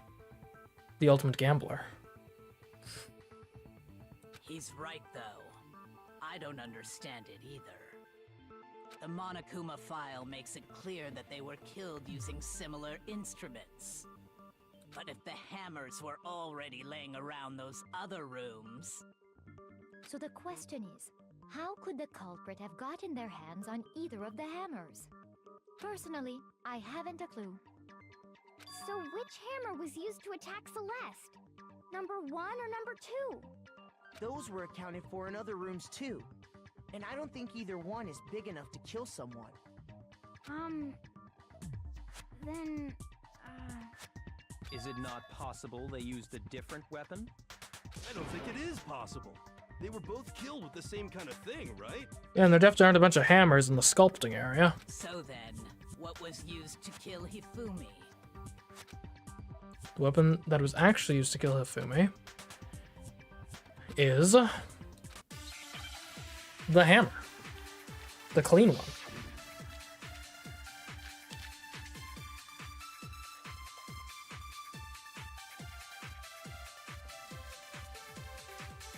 the ultimate gambler? He's right, though. I don't understand it either. The Monokuma file makes it clear that they were killed using similar instruments. But if the hammers were already laying around those other rooms... So the question is, how could the culprit have gotten their hands on either of the hammers? Personally, I haven't a clue. So which hammer was used to attack Celeste? Number 1 or number 2? Those were accounted for in other rooms too. And I don't think either one is big enough to kill someone. Then... Is it not possible they used a different weapon? I don't think it is possible. They were both killed with the same kind of thing, right? Yeah, and there definitely aren't a bunch of hammers in the sculpting area. So then, what was used to kill Hifumi? The weapon that was actually used to kill Hifumi is the hammer. The clean one.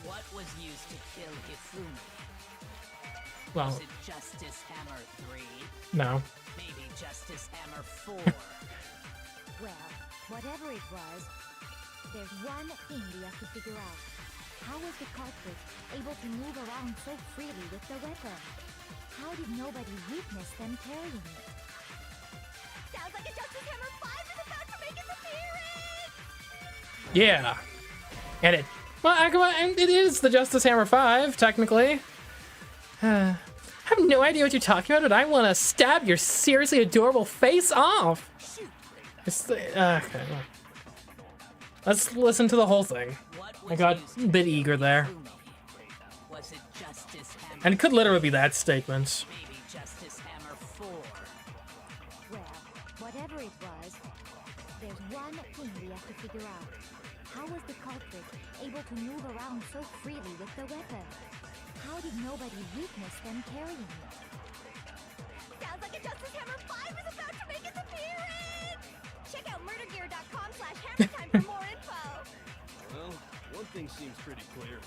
What was used to kill Hifumi? Well, Was it Justice Hammer 3? no. Maybe Justice Hammer 4? Well, whatever it was, there's one thing we have to figure out. How was the culprit able to move around so freely with the weapon? How did nobody witness them carrying it? Sounds like a Justice Hammer 5 is about to make its appearance! Yeah. And it... Well, it is the Justice Hammer 5, technically. I have no idea what you're talking about, but I want to stab your seriously adorable face off. Okay, well. Let's listen to the whole thing. I got a bit eager there. Was it Justice Hammer? And it could literally be that statement. Maybe Justice Hammer 4? Well, whatever it was, there's one thing we have to figure out. How was the culprit able to move around so freely with the weapon? How did nobody witness them carrying it? Sounds like a Justice Hammer 5 is about to make its appearance! Check out murdergear.com/hammertime for more info! Well, one thing seems pretty clear.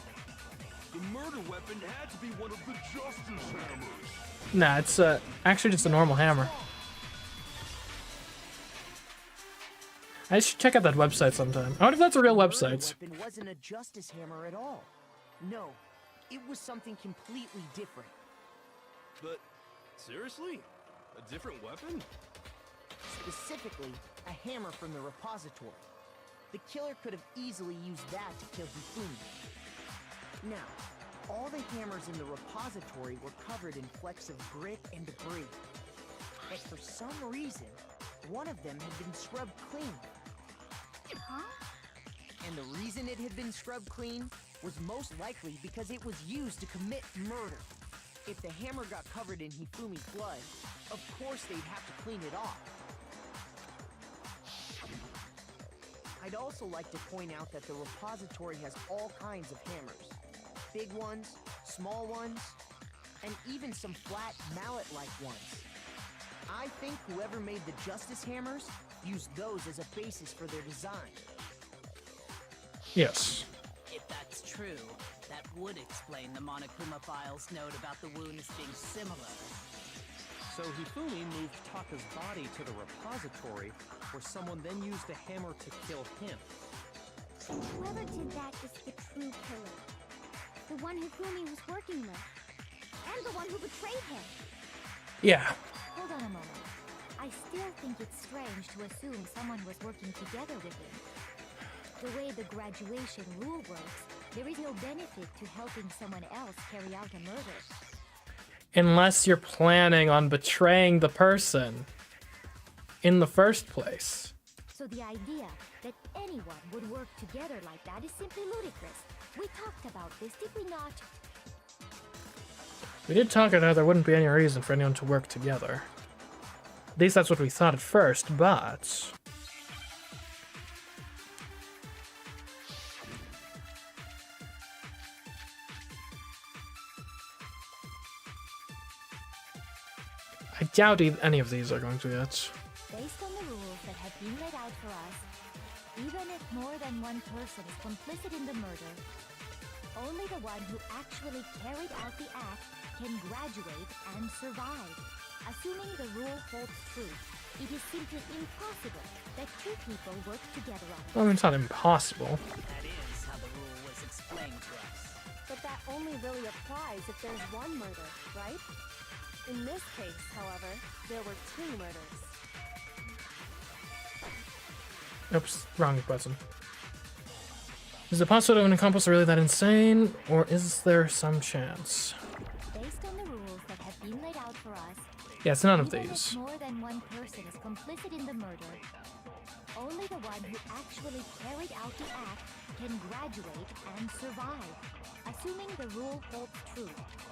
The murder weapon had to be one of the Justice Hammers. Nah, it's actually just a normal hammer. I should check out that website sometime. I wonder if that's a real The murder website. weapon wasn't a Justice Hammer at all. No, it was something completely different. But, seriously? A different weapon? Specifically, a hammer from the repository. The killer could have easily used that to kill Hifumi. Now, all the hammers in the repository were covered in flecks of grit and debris. But for some reason, one of them had been scrubbed clean. Huh? And the reason it had been scrubbed clean was most likely because it was used to commit murder. If the hammer got covered in Hifumi's blood, of course they'd have to clean it off. I'd also like to point out that the repository has all kinds of hammers. Big ones, small ones, and even some flat mallet-like ones. I think whoever made the Justice Hammers used those as a basis for their design. Yes. If that's true, that would explain the Monokuma file's note about the wounds being similar. So Hifumi moved Taka's body to the repository, where someone then used a hammer to kill him. Whoever did that is the true killer. The one Hifumi was working with. And the one who betrayed him. Yeah. Hold on a moment. I still think it's strange to assume someone was working together with him. The way the graduation rule works, there is no benefit to helping someone else carry out a murder. Unless you're planning on betraying the person in the first place. So the idea that anyone would work together like that is simply ludicrous. We talked about this, did we not? We did talk about how there wouldn't be any reason for anyone to work together. At least that's what we thought at first, but... I doubt any of these are going to get. Based on the rules that have been laid out for us, even if more than one person is complicit in the murder, only the one who actually carried out the act can graduate and survive. Assuming the rule holds true, it is simply impossible that two people work together on it. Well, it's not impossible. That is how the rule was explained to us. But that only really applies if there's one murder, right? In this case, however, there were two murders. Oops, wrong button. Is the possibility of an accomplice really that insane, or is there some chance? Based on the rules that have been laid out for us, Yes, none of even these. if more than one person is complicit in the murder, Only the one who actually carried out the act can graduate and survive. Assuming the rule holds true,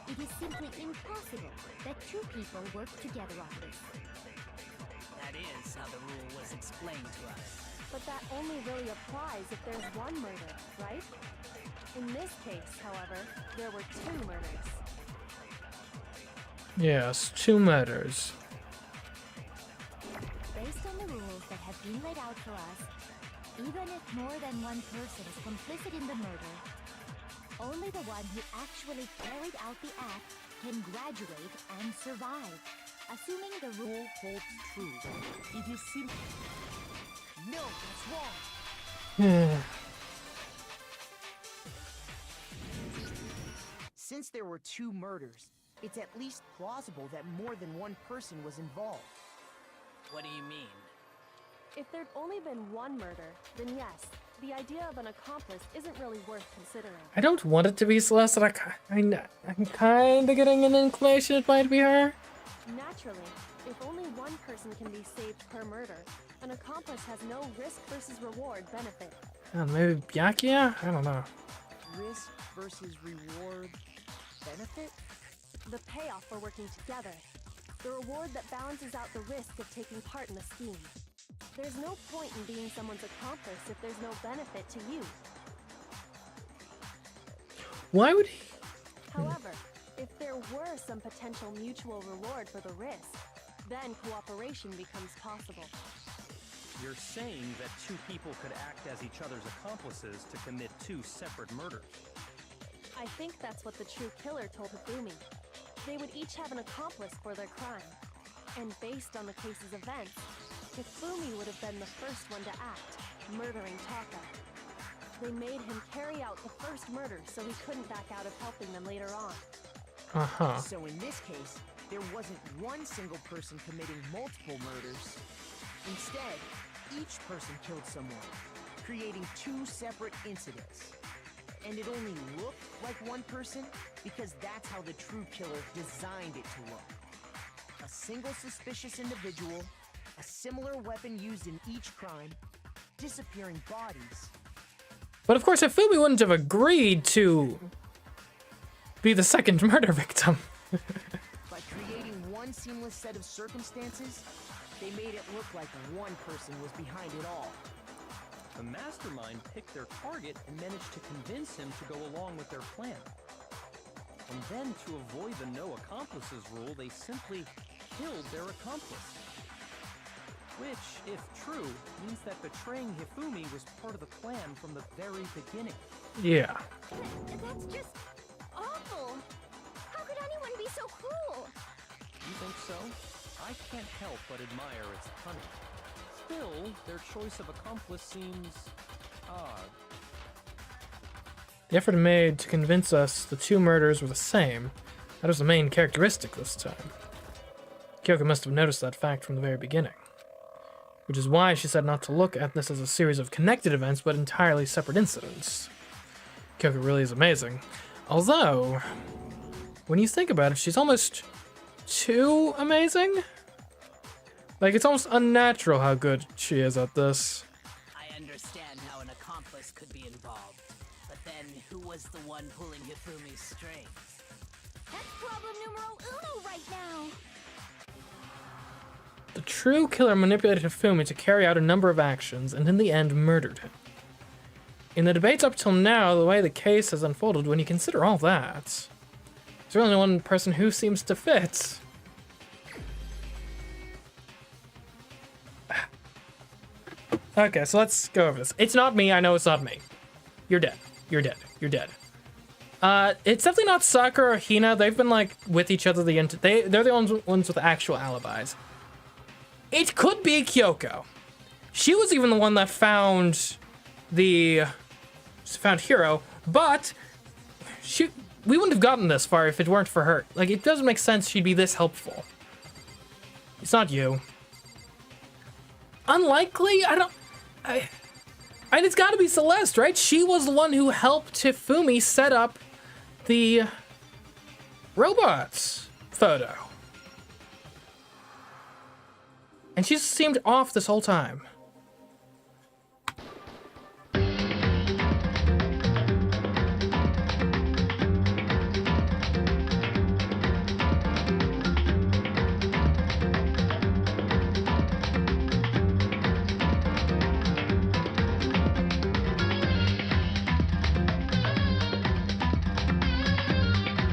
it is simply impossible that two people work together on this. That is how the rule was explained to us. But that only really applies if there's one murder, right? In this case, however, there were two murders. Yes, 2 murders. Based on the rules that have been laid out for us, even if more than one person is complicit in the murder, only the one who actually carried out the act can graduate and survive. Assuming the rule holds true, it is simple. No, that's wrong. Since there were 2 murders, it's at least plausible that more than one person was involved. What do you mean? If there'd only been one murder, then yes, the idea of an accomplice isn't really worth considering. I don't want it to be Celeste. I'm kind of getting an inclination it might be her. Naturally, if only one person can be saved per murder, an accomplice has no risk versus reward benefit. Maybe Byakuya? I don't know. Risk versus reward benefit? The payoff for working together. The reward that balances out the risk of taking part in the scheme. There's no point in being someone's accomplice if there's no benefit to you. Why would he? However, if there were some potential mutual reward for the risk, then cooperation becomes possible. You're saying that 2 people could act as each other's accomplices to commit 2 separate murders. I think that's what the true killer told Hifumi. They would each have an accomplice for their crime. And based on the case's events, Hifumi would have been the first one to act, murdering Taka. They made him carry out the first murder so he couldn't back out of helping them later on. Uh-huh. So in this case, there wasn't one single person committing multiple murders. Instead, each person killed someone, creating 2 separate incidents. And it only looked like one person because that's how the true killer designed it to look. A single suspicious individual, a similar weapon used in each crime, disappearing bodies. But of course, Hifumi wouldn't have agreed to be the second murder victim. By creating one seamless set of circumstances, they made it look like one person was behind it all. The mastermind picked their target and managed to convince him to go along with their plan. And then, to avoid the no accomplices rule, they simply killed their accomplice. Which, if true, means that betraying Hifumi was part of the plan from the very beginning. Yeah. That's just awful. How could anyone be so cruel? You think so? I can't help but admire its cunning. Still, their choice of accomplice seems odd. The effort made to convince us the 2 murders were the same. That was the main characteristic this time. Kyoko must have noticed that fact from the very beginning. Which is why she said not to look at this as a series of connected events, but entirely separate incidents. Kyoko really is amazing. Although, when you think about it, she's almost too amazing? Like, it's almost unnatural how good she is at this. I understand how an accomplice could be involved, but then who was the one pulling Hifumi's strings? That's problem numero uno right now. The true killer manipulated Hifumi to carry out a number of actions, and in the end murdered him. In the debates up till now, the way the case has unfolded, when you consider all that, there's only one person who seems to fit. Okay, so let's go over this. It's not me. I know it's not me. You're dead. You're dead. You're dead. It's definitely not Sakura or Hina. They've been like with each other they're the ones with actual alibis. It could be Kyoko. She was even the one that found Hiro, but we wouldn't have gotten this far if it weren't for her. Like, it doesn't make sense she'd be this helpful. It's not you. Unlikely? And it's gotta be Celeste, right? She was the one who helped Hifumi set up the robots photo. And she seemed off this whole time.